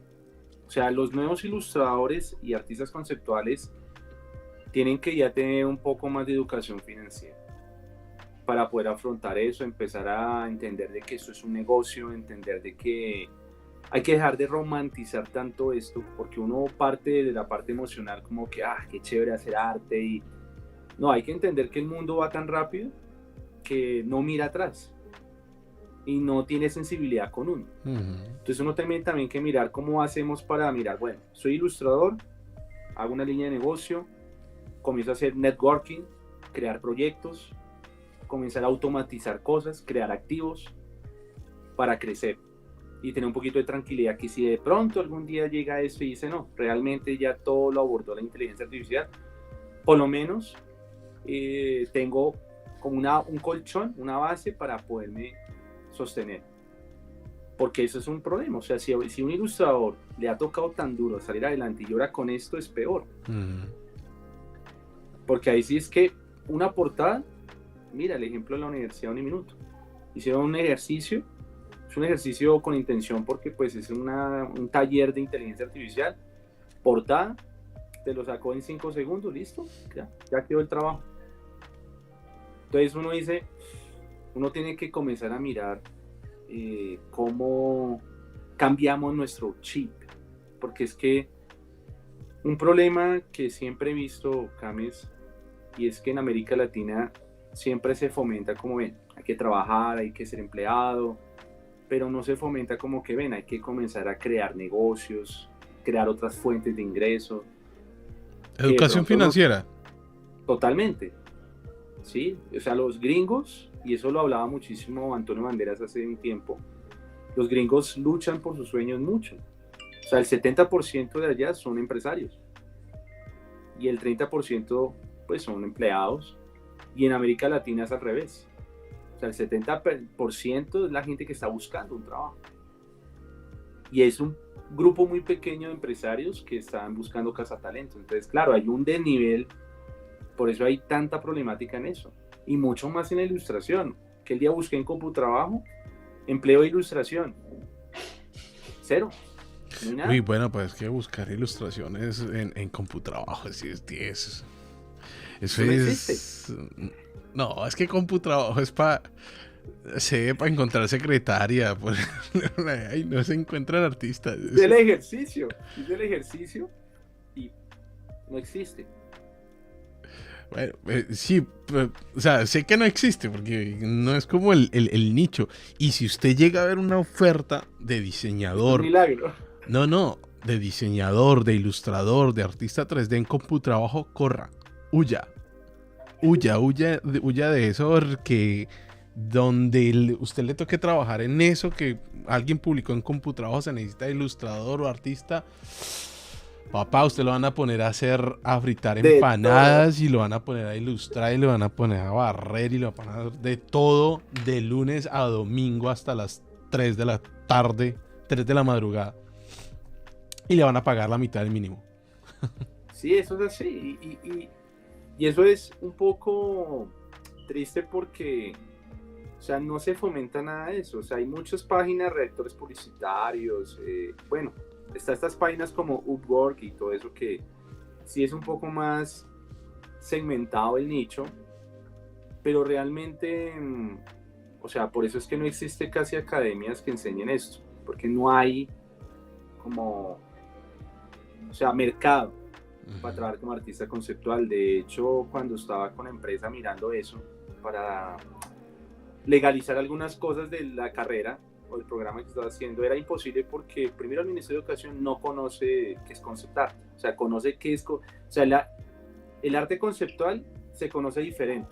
O sea, los nuevos ilustradores y artistas conceptuales tienen que ya tener un poco más de educación financiera para poder afrontar eso, empezar a entender de que eso es un negocio, entender de que hay que dejar de romantizar tanto esto, porque uno parte de la parte emocional como que, qué chévere hacer arte y... No, hay que entender que el mundo va tan rápido que no mira atrás y no tiene sensibilidad con uno. Entonces uno también que mirar cómo hacemos para mirar, bueno, soy ilustrador, hago una línea de negocio, comienzo a hacer networking, crear proyectos, comenzar a automatizar cosas, crear activos para crecer y tener un poquito de tranquilidad que si de pronto algún día llega eso y dice, no, realmente ya todo lo abordó la inteligencia artificial, por lo menos tengo como un colchón, una base para poderme sostener. Porque eso es un problema. O sea, si un ilustrador le ha tocado tan duro salir adelante y ahora con esto es peor. Porque ahí sí es que una portada, mira el ejemplo de la Universidad Uniminuto. Hicieron un ejercicio, es un ejercicio con intención porque pues es un taller de inteligencia artificial. Portada, te lo sacó en 5 segundos, listo, ya quedó el trabajo. Entonces uno tiene que comenzar a mirar cómo cambiamos nuestro chip, porque es que un problema que siempre he visto, Cames, y es que en América Latina siempre se fomenta como ven, hay que trabajar, hay que ser empleado, pero no se fomenta como que ven, hay que comenzar a crear negocios, crear otras fuentes de ingreso. Educación financiera. Totalmente, sí, o sea, los gringos, y eso lo hablaba muchísimo Antonio Banderas hace un tiempo, los gringos luchan por sus sueños mucho. O sea, el 70% de allá son empresarios y el 30% pues son empleados, y en América Latina es al revés. O sea, el 70% es la gente que está buscando un trabajo y es un grupo muy pequeño de empresarios que están buscando cazatalentos. Entonces, claro, hay un desnivel, por eso hay tanta problemática en eso. Y mucho más en la ilustración, que el día busqué en CompuTrabajo, empleo de ilustración, 0. No hay nada. Uy, bueno, pues es que buscar ilustraciones en CompuTrabajo sí es 10. Eso no es... existe. No, es que CompuTrabajo es para encontrar secretaria. Ahí no se encuentran artistas. Es el ejercicio y no existe. Bueno, sí, o sea, sé que no existe porque no es como el nicho. Y si usted llega a ver una oferta de diseñador, es un milagro. No, de diseñador, de ilustrador, de artista 3D en CompuTrabajo, corra, huya de eso, porque donde usted le toque trabajar en eso que alguien publicó en CompuTrabajo, se necesita ilustrador o artista. Papá, usted lo van a poner a fritar empanadas y lo van a poner a ilustrar y lo van a poner a barrer y lo van a hacer de todo de lunes a domingo hasta las 3 de la tarde, 3 de la madrugada. Y le van a pagar la mitad del mínimo. Sí, eso es así. Y eso es un poco triste porque, o sea, no se fomenta nada de eso. O sea, hay muchas páginas, redactores publicitarios, bueno, estas páginas como Upwork y todo eso que sí es un poco más segmentado el nicho, pero realmente, o sea, por eso es que no existe casi academias que enseñen esto, porque no hay como, o sea, mercado para trabajar como artista conceptual. De hecho, cuando estaba con la empresa mirando eso para legalizar algunas cosas de la carrera o el programa que estaba haciendo, era imposible porque primero el Ministerio de Educación no conoce qué es concept art, o sea, conoce qué es, o sea, el arte conceptual se conoce diferente,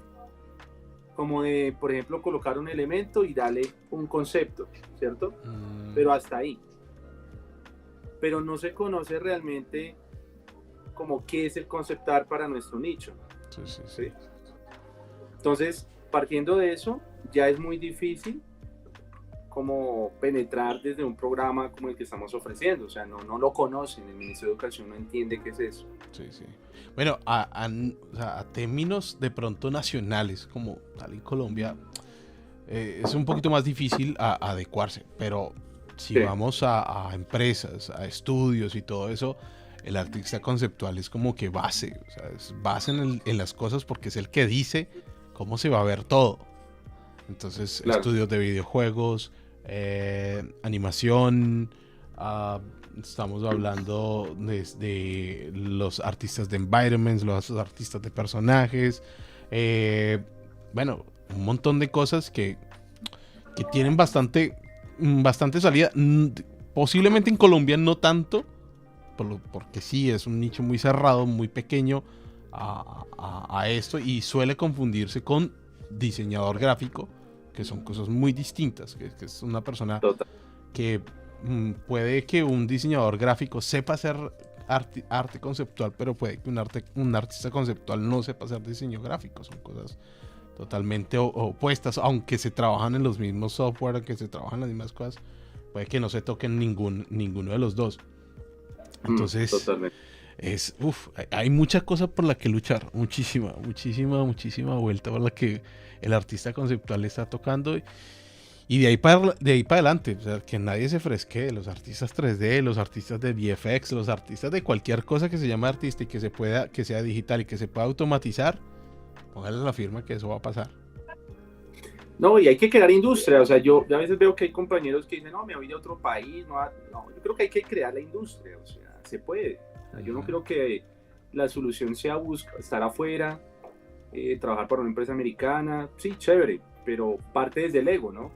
como de, por ejemplo, colocar un elemento y darle un concepto, ¿cierto? Pero hasta ahí. Pero no se conoce realmente como qué es el concept art para nuestro nicho. Sí. Entonces, partiendo de eso, ya es muy difícil como penetrar desde un programa como el que estamos ofreciendo. O sea, no lo conocen, el Ministerio de Educación no entiende qué es eso. Sí. Bueno, a términos de pronto nacionales, como tal en Colombia, es un poquito más difícil adecuarse, pero si vamos a empresas, a estudios y todo eso, el artista conceptual es como que base, o sea, es base en las cosas porque es el que dice cómo se va a ver todo. Entonces, claro, estudios de videojuegos, animación, estamos hablando de los artistas de environments, los artistas de personajes, bueno, un montón de cosas que tienen bastante salida. Posiblemente en Colombia no tanto, porque sí, es un nicho muy cerrado, muy pequeño a esto, y suele confundirse con diseñador gráfico, que son cosas muy distintas, que es una persona que puede que un diseñador gráfico sepa hacer arte conceptual, pero puede que un artista conceptual no sepa hacer diseño gráfico. Son cosas totalmente opuestas, aunque se trabajan en los mismos software, aunque se trabajan las mismas cosas, puede que no se toquen ninguno de los dos. Entonces, Totalmente. hay mucha cosa por la que luchar, muchísima vuelta por la que el artista conceptual está tocando. Y de ahí para adelante, o sea, que nadie se fresquee, los artistas 3D, los artistas de VFX, los artistas de cualquier cosa que se llame artista y que sea digital y que se pueda automatizar, póngale la firma que eso va a pasar. No, y hay que crear industria, o sea, yo a veces veo que hay compañeros que dicen, no, me voy a otro país, no, yo creo que hay que crear la industria, o sea, se puede. O sea, yo no creo que la solución sea estar afuera, trabajar para una empresa americana, sí, chévere, pero parte desde el ego, ¿no?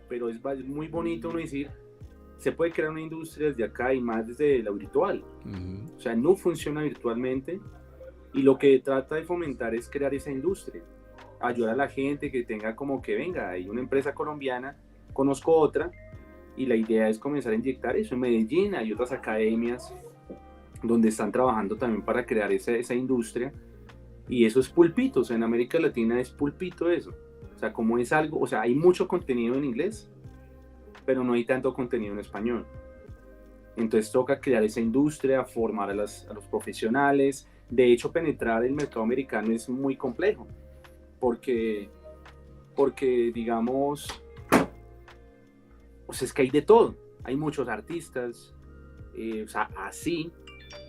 Pero es muy bonito uno decir, se puede crear una industria desde acá y más desde la virtual. O sea, no funciona virtualmente y lo que trata de fomentar es crear esa industria, ayudar a la gente que tenga como que venga, hay una empresa colombiana, conozco otra y la idea es comenzar a inyectar eso. En Medellín hay otras academias donde están trabajando también para crear esa industria y eso es pulpito, o sea, en América Latina es pulpito eso. O sea, como es algo, o sea, hay mucho contenido en inglés, pero no hay tanto contenido en español. Entonces toca crear esa industria, formar a los profesionales. De hecho, penetrar el mercado americano es muy complejo, porque digamos, o sea, es que hay de todo. Hay muchos artistas, o sea, así,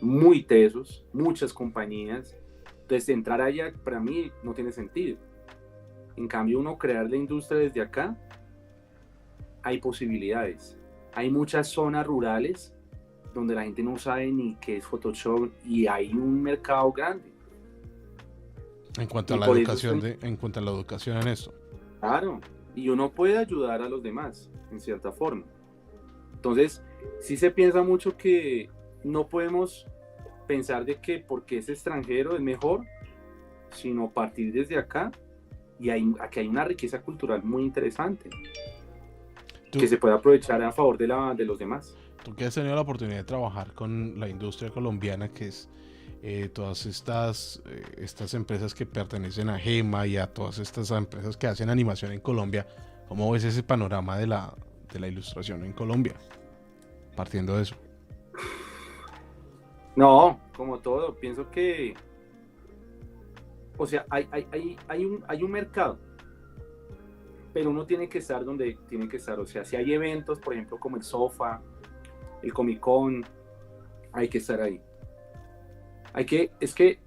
muy tesos, muchas compañías. Entonces, entrar allá para mí no tiene sentido. En cambio, uno crear la industria desde acá, hay posibilidades. Hay muchas zonas rurales donde la gente no sabe ni qué es Photoshop y hay un mercado grande. En cuanto a la educación, en eso. Claro, y uno puede ayudar a los demás, en cierta forma. Entonces, sí se piensa mucho que no podemos pensar de que porque es extranjero es mejor, sino partir desde acá y aquí hay una riqueza cultural muy interesante que se puede aprovechar a favor de los demás. Tú que has tenido la oportunidad de trabajar con la industria colombiana, que es todas estas empresas que pertenecen a GEMA y a todas estas empresas que hacen animación en Colombia, ¿cómo ves ese panorama de la ilustración en Colombia? Partiendo de eso. No, como todo, pienso que, o sea, hay un mercado, pero uno tiene que estar donde tiene que estar. O sea, si hay eventos, por ejemplo, como el SOFA, el Comic Con, hay que estar ahí. Es que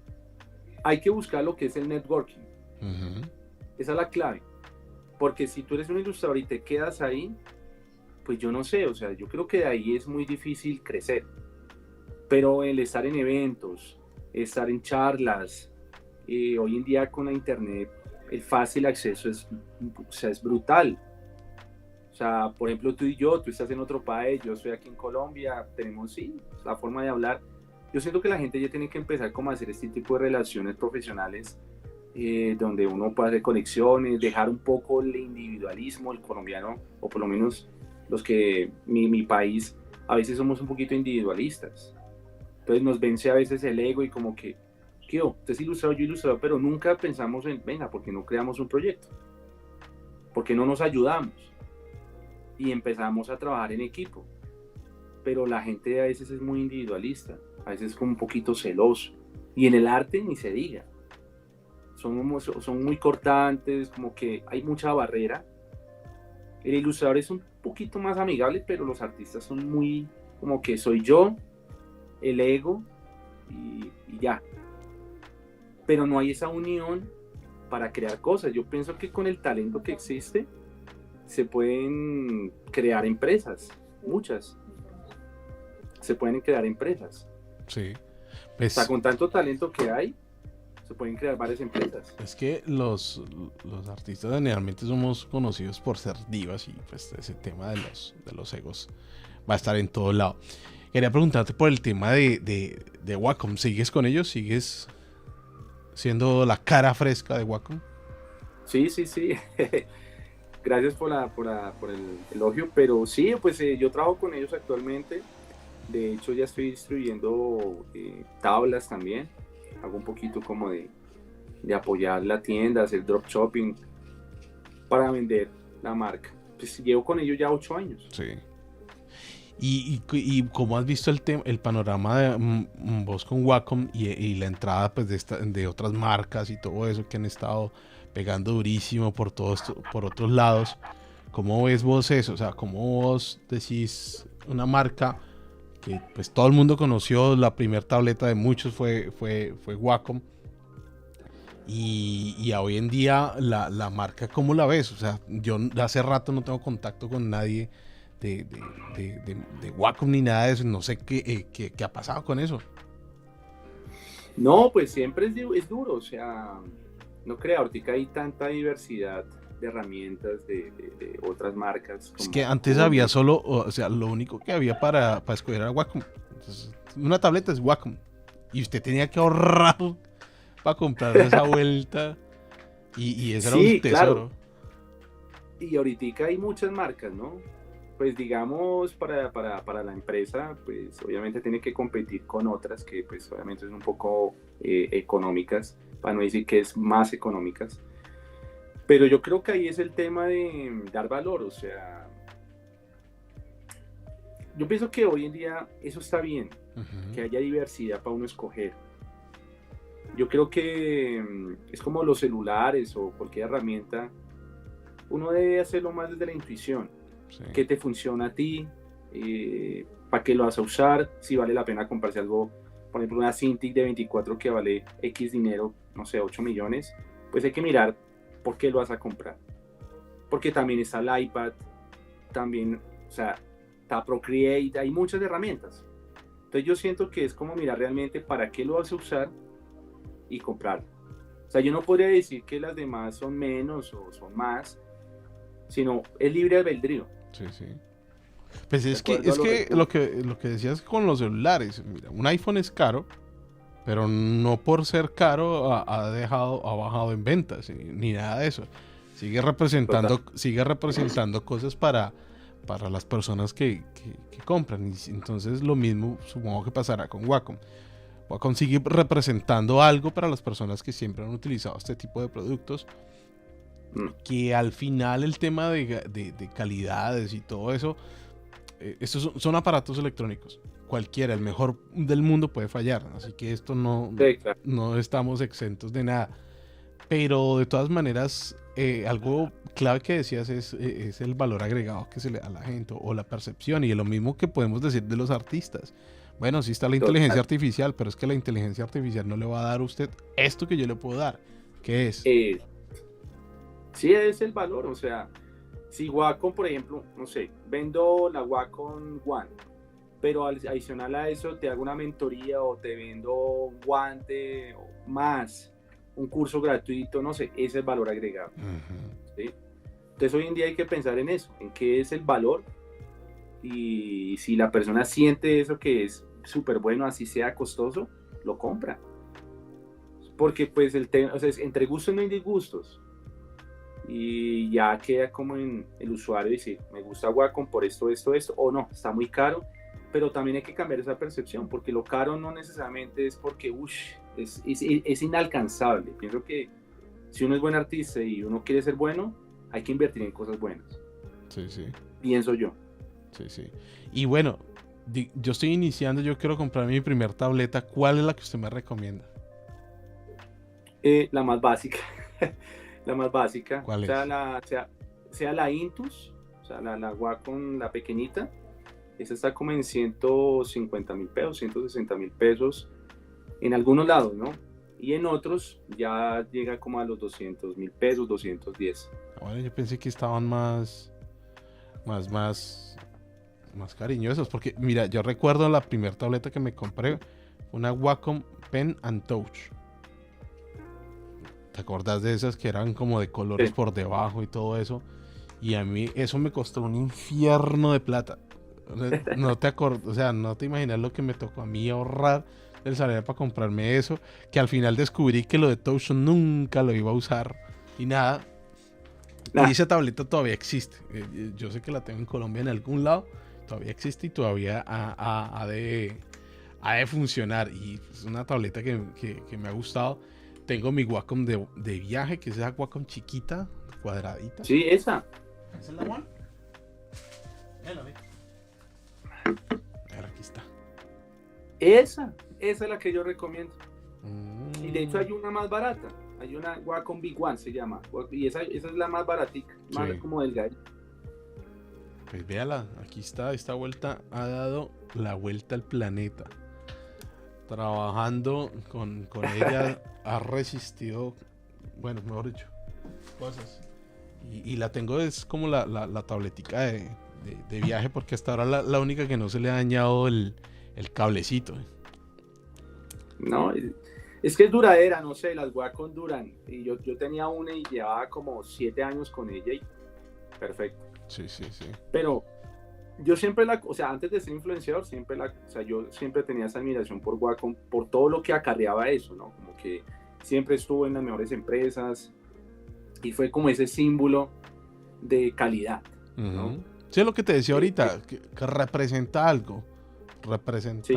hay que buscar lo que es el networking. Esa es la clave. Porque si tú eres un ilustrador y te quedas ahí, pues yo no sé, o sea, yo creo que de ahí es muy difícil crecer. Pero el estar en eventos, estar en charlas, hoy en día con la internet, el fácil acceso es brutal. O sea, por ejemplo, tú y yo, tú estás en otro país, yo estoy aquí en Colombia, tenemos, sí, la forma de hablar. Yo siento que la gente ya tiene que empezar como a hacer este tipo de relaciones profesionales donde uno puede hacer conexiones, dejar un poco el individualismo, el colombiano, o por lo menos los que mi país, a veces somos un poquito individualistas. Entonces nos vence a veces el ego y como que, ¿qué? Usted es ilustrador, yo ilustrador, pero nunca pensamos en, venga, ¿por qué no creamos un proyecto? ¿Por qué no nos ayudamos? Y empezamos a trabajar en equipo. Pero la gente a veces es muy individualista, a veces es como un poquito celoso. Y en el arte ni se diga. Son muy cortantes, como que hay mucha barrera. El ilustrador es un poquito más amigable, pero los artistas son muy, como que soy yo, el ego y ya. Pero no hay esa unión para crear cosas. Yo pienso que con el talento que existe se pueden crear empresas, muchas. Se pueden crear empresas. Sí. Pues, o sea, con tanto talento que hay, se pueden crear varias empresas. Es que los artistas generalmente somos conocidos por ser divas y pues ese tema de los egos va a estar en todo lado. Quería preguntarte por el tema de Wacom. ¿Sigues con ellos? ¿Sigues siendo la cara fresca de Wacom? Sí. Gracias por el elogio, pero sí, pues yo trabajo con ellos actualmente. De hecho, ya estoy distribuyendo tablas también. Hago un poquito como de de apoyar la tienda, hacer drop shopping para vender la marca. Pues llevo con ellos ya 8 años. Sí. Y cómo has visto el panorama de vos con Wacom y la entrada pues de otras marcas y todo eso que han estado pegando durísimo por todo esto, por otros lados. ¿Cómo ves vos eso? O sea, ¿cómo vos decís una marca que pues todo el mundo conoció, la primera tableta de muchos fue Wacom? Y a hoy en día la marca, ¿cómo la ves? O sea, yo hace rato no tengo contacto con nadie de Wacom ni nada de eso. No sé qué ha pasado con eso. No, pues siempre es duro, o sea, no creo, ahorita hay tanta diversidad de herramientas de otras marcas. Es que antes había solo, o sea, lo único que había para escoger era Wacom. Entonces, una tableta es Wacom. Y usted tenía que ahorrar para comprar esa vuelta. Y ese era un tesoro. Claro. Y ahorita hay muchas marcas, ¿no? Pues digamos, para la empresa, pues obviamente tiene que competir con otras que pues obviamente son un poco económicas, para no decir que es más económicas. Pero yo creo que ahí es el tema de dar valor, o sea, yo pienso que hoy en día eso está bien, que haya diversidad para uno escoger. Yo creo que es como los celulares o cualquier herramienta, uno debe hacerlo más desde la intuición. Sí. ¿Qué te funciona a ti? ¿Para qué lo vas a usar? Si vale la pena comprarse algo, por ejemplo, una Cintiq de 24 que vale X dinero, no sé, 8 millones, pues hay que mirar por qué lo vas a comprar. Porque también está el iPad, también, o sea, está Procreate, hay muchas herramientas. Entonces yo siento que es como mirar realmente para qué lo vas a usar y comprarlo. O sea, yo no podría decir que las demás son menos o son más, sino es libre albedrío. Sí, sí. Pues es que lo que decías con los celulares, mira, un iPhone es caro, pero no por ser caro ha bajado en ventas, ni nada de eso. Sigue representando cosas para las personas que compran. Y entonces lo mismo supongo que pasará con Wacom. Wacom sigue representando algo para las personas que siempre han utilizado este tipo de productos. Que al final el tema de calidades y todo eso, estos son aparatos electrónicos. Cualquiera, el mejor del mundo puede fallar. Así que esto no estamos exentos de nada. Pero de todas maneras, algo clave que decías es el valor agregado que se le da a la gente o la percepción. Y es lo mismo que podemos decir de los artistas. Bueno, sí está la inteligencia artificial, pero es que la inteligencia artificial no le va a dar a usted esto que yo le puedo dar. ¿Qué es? Sí, es el valor, o sea, si Wacom, por ejemplo, no sé, vendo la Wacom One, pero adicional a eso te hago una mentoría o te vendo un guante o más, un curso gratuito, no sé, ese es el valor agregado. ¿Sí? Entonces hoy en día hay que pensar en eso, en qué es el valor y si la persona siente eso que es súper bueno, así sea costoso, lo compra. Porque pues el tema, o sea, entre gustos no hay disgustos. Y ya queda como en el usuario decir, me gusta Wacom por esto, o no, está muy caro, pero también hay que cambiar esa percepción, porque lo caro no necesariamente es porque es inalcanzable. Pienso que si uno es buen artista y uno quiere ser bueno, hay que invertir en cosas buenas. Sí, sí. Pienso yo. Sí, sí. Y bueno, yo estoy iniciando, yo quiero comprar mi primer tableta. ¿Cuál es la que usted me recomienda? La más básica. La más básica. ¿Cuál es? Sea la Intus, o sea, la Wacom, la pequeñita. Esa está como en 150,000 pesos, 160,000 pesos en algunos lados, ¿no? Y en otros ya llega como a los 200,000 pesos, 210. Bueno, yo pensé que estaban más cariñosos, porque mira, yo recuerdo la primera tableta que me compré, una Wacom Pen and Touch. ¿Te acordás de esas que eran como de colores por debajo y todo eso? Y a mí eso me costó un infierno de plata. No te imaginas lo que me tocó a mí ahorrar del salario para comprarme eso, que al final descubrí que lo de Touch nunca lo iba a usar y nada. Y esa tableta todavía existe. Yo sé que la tengo en Colombia en algún lado, todavía existe y todavía ha de funcionar. Y es una tableta que me ha gustado. tengo mi Wacom de viaje, que es esa Wacom chiquita, cuadradita. Sí, esa. ¿Esa es la One? A ver, aquí está. Esa es la que yo recomiendo. Mm. Y de hecho hay una más barata. Hay una Wacom Big One, se llama. Y esa es la más baratica, más Sí. como delgada. Pues véala, aquí está, esta vuelta ha dado la vuelta al planeta. Trabajando con ella ha resistido, bueno, mejor dicho, cosas. Y la tengo es como la tabletica de viaje, porque hasta ahora la única que no se le ha dañado el cablecito. No, es que es duradera, no sé, las Wacom duran. Y yo tenía una y llevaba como 7 años con ella y perfecto. Sí. Pero yo siempre o sea, antes de ser influenciador, o sea, yo siempre tenía esa admiración por Wacom, por todo lo que acarreaba eso, ¿no? Como que siempre estuvo en las mejores empresas y fue como ese símbolo de calidad, ¿no? Sí, es lo que te decía ahorita, que representa algo, representa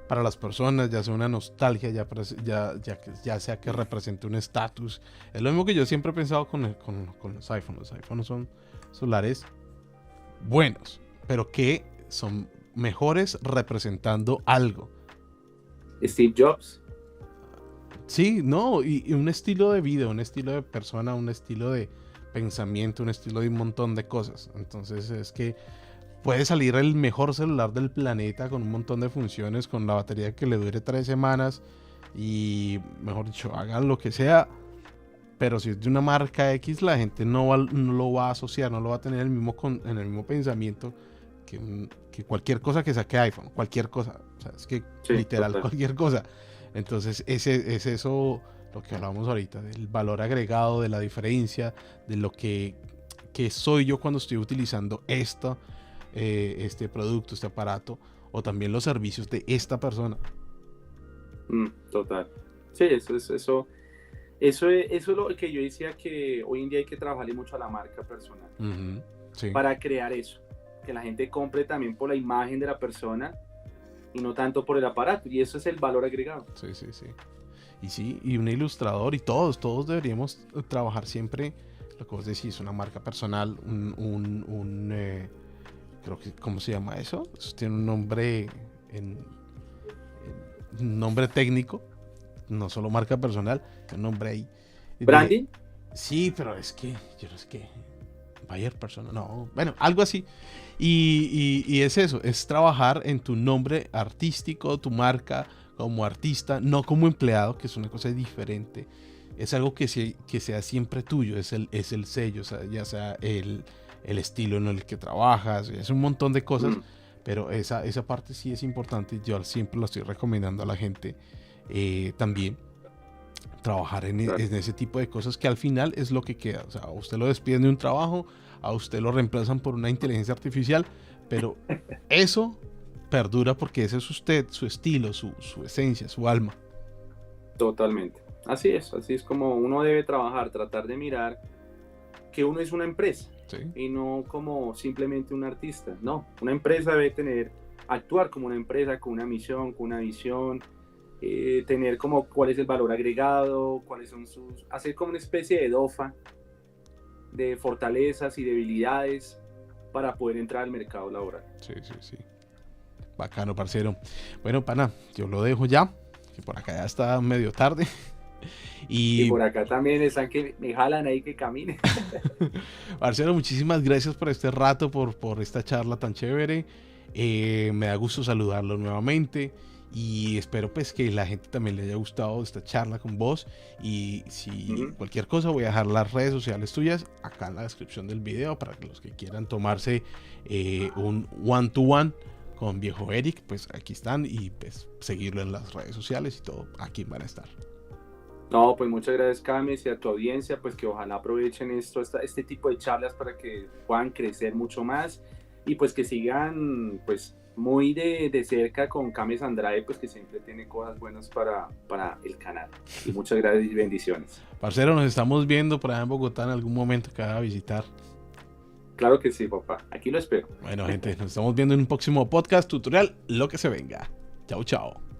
para las personas, ya sea una nostalgia, ya sea que represente un estatus. Es lo mismo que yo siempre he pensado con los iPhones. Los iPhones son celulares buenos, pero que son mejores representando algo. Steve Jobs. Sí, no, y un estilo de vida, un estilo de persona, un estilo de pensamiento, un estilo de un montón de cosas. Entonces es que puede salir el mejor celular del planeta con un montón de funciones, con la batería que le dure 3 semanas y, mejor dicho, hagan lo que sea. Pero si es de una marca X, la gente no lo va a asociar, no lo va a tener en el mismo pensamiento que cualquier cosa que saque iPhone, cualquier cosa. O sea, es que literal, total. Cualquier cosa. Entonces, es eso lo que hablamos ahorita, del valor agregado, de la diferencia, de lo que soy yo cuando estoy utilizando este producto, este aparato, o también los servicios de esta persona. Total. Sí, eso es lo que yo decía, que hoy en día hay que trabajarle mucho a la marca personal. Sí. Para crear eso, que la gente compre también por la imagen de la persona y no tanto por el aparato, y eso es el valor agregado. Sí, y un ilustrador, y todos deberíamos trabajar siempre, lo que vos decís, una marca personal, creo que, ¿cómo se llama eso? Eso tiene un nombre, un nombre técnico, no solo marca personal, un nombre ahí. ¿Branding? Sí, pero es que, yo no sé qué, buyer persona, no, bueno, algo así. Y es eso, es trabajar en tu nombre artístico, tu marca como artista, no como empleado, que es una cosa diferente. Es algo que sea siempre tuyo, es el sello, o sea, ya sea el estilo en el que trabajas, es un montón de cosas, pero esa parte sí es importante. Yo siempre lo estoy recomendando a la gente también, trabajar en ese tipo de cosas, que al final es lo que queda. O sea, a usted lo despiden de un trabajo, a usted lo reemplazan por una inteligencia artificial, pero eso perdura porque ese es usted, su estilo, su esencia, su alma. Totalmente. Así es como uno debe trabajar, tratar de mirar que uno es una empresa, y no como simplemente un artista. No, una empresa debe actuar como una empresa, con una misión, con una visión, tener como cuál es el valor agregado, cuáles son hacer como una especie de DOFA de fortalezas y debilidades para poder entrar al mercado laboral. Sí. Bacano, parcero. Bueno, pana, yo lo dejo ya, que por acá ya está medio tarde. Y por acá también están que me jalan ahí que camine. Parcero, muchísimas gracias por este rato, por esta charla tan chévere. Me da gusto saludarlo nuevamente. Y espero pues que la gente también le haya gustado esta charla con vos. Y si cualquier cosa, voy a dejar las redes sociales tuyas acá en la descripción del video, para que los que quieran tomarse un one-to-one con viejo Eric, pues aquí están, y pues seguirlo en las redes sociales y todo, aquí van a estar. No, pues muchas gracias, Camis, y a tu audiencia, pues que ojalá aprovechen este tipo de charlas para que puedan crecer mucho más, y pues que sigan pues muy de cerca con Camis Andrade, pues que siempre tiene cosas buenas para el canal. Y muchas gracias y bendiciones. Parcero, nos estamos viendo por allá en Bogotá en algún momento que vaya a visitar. Claro que sí, papá. Aquí lo espero. Bueno, gente, nos estamos viendo en un próximo podcast tutorial, lo que se venga. Chao, chao.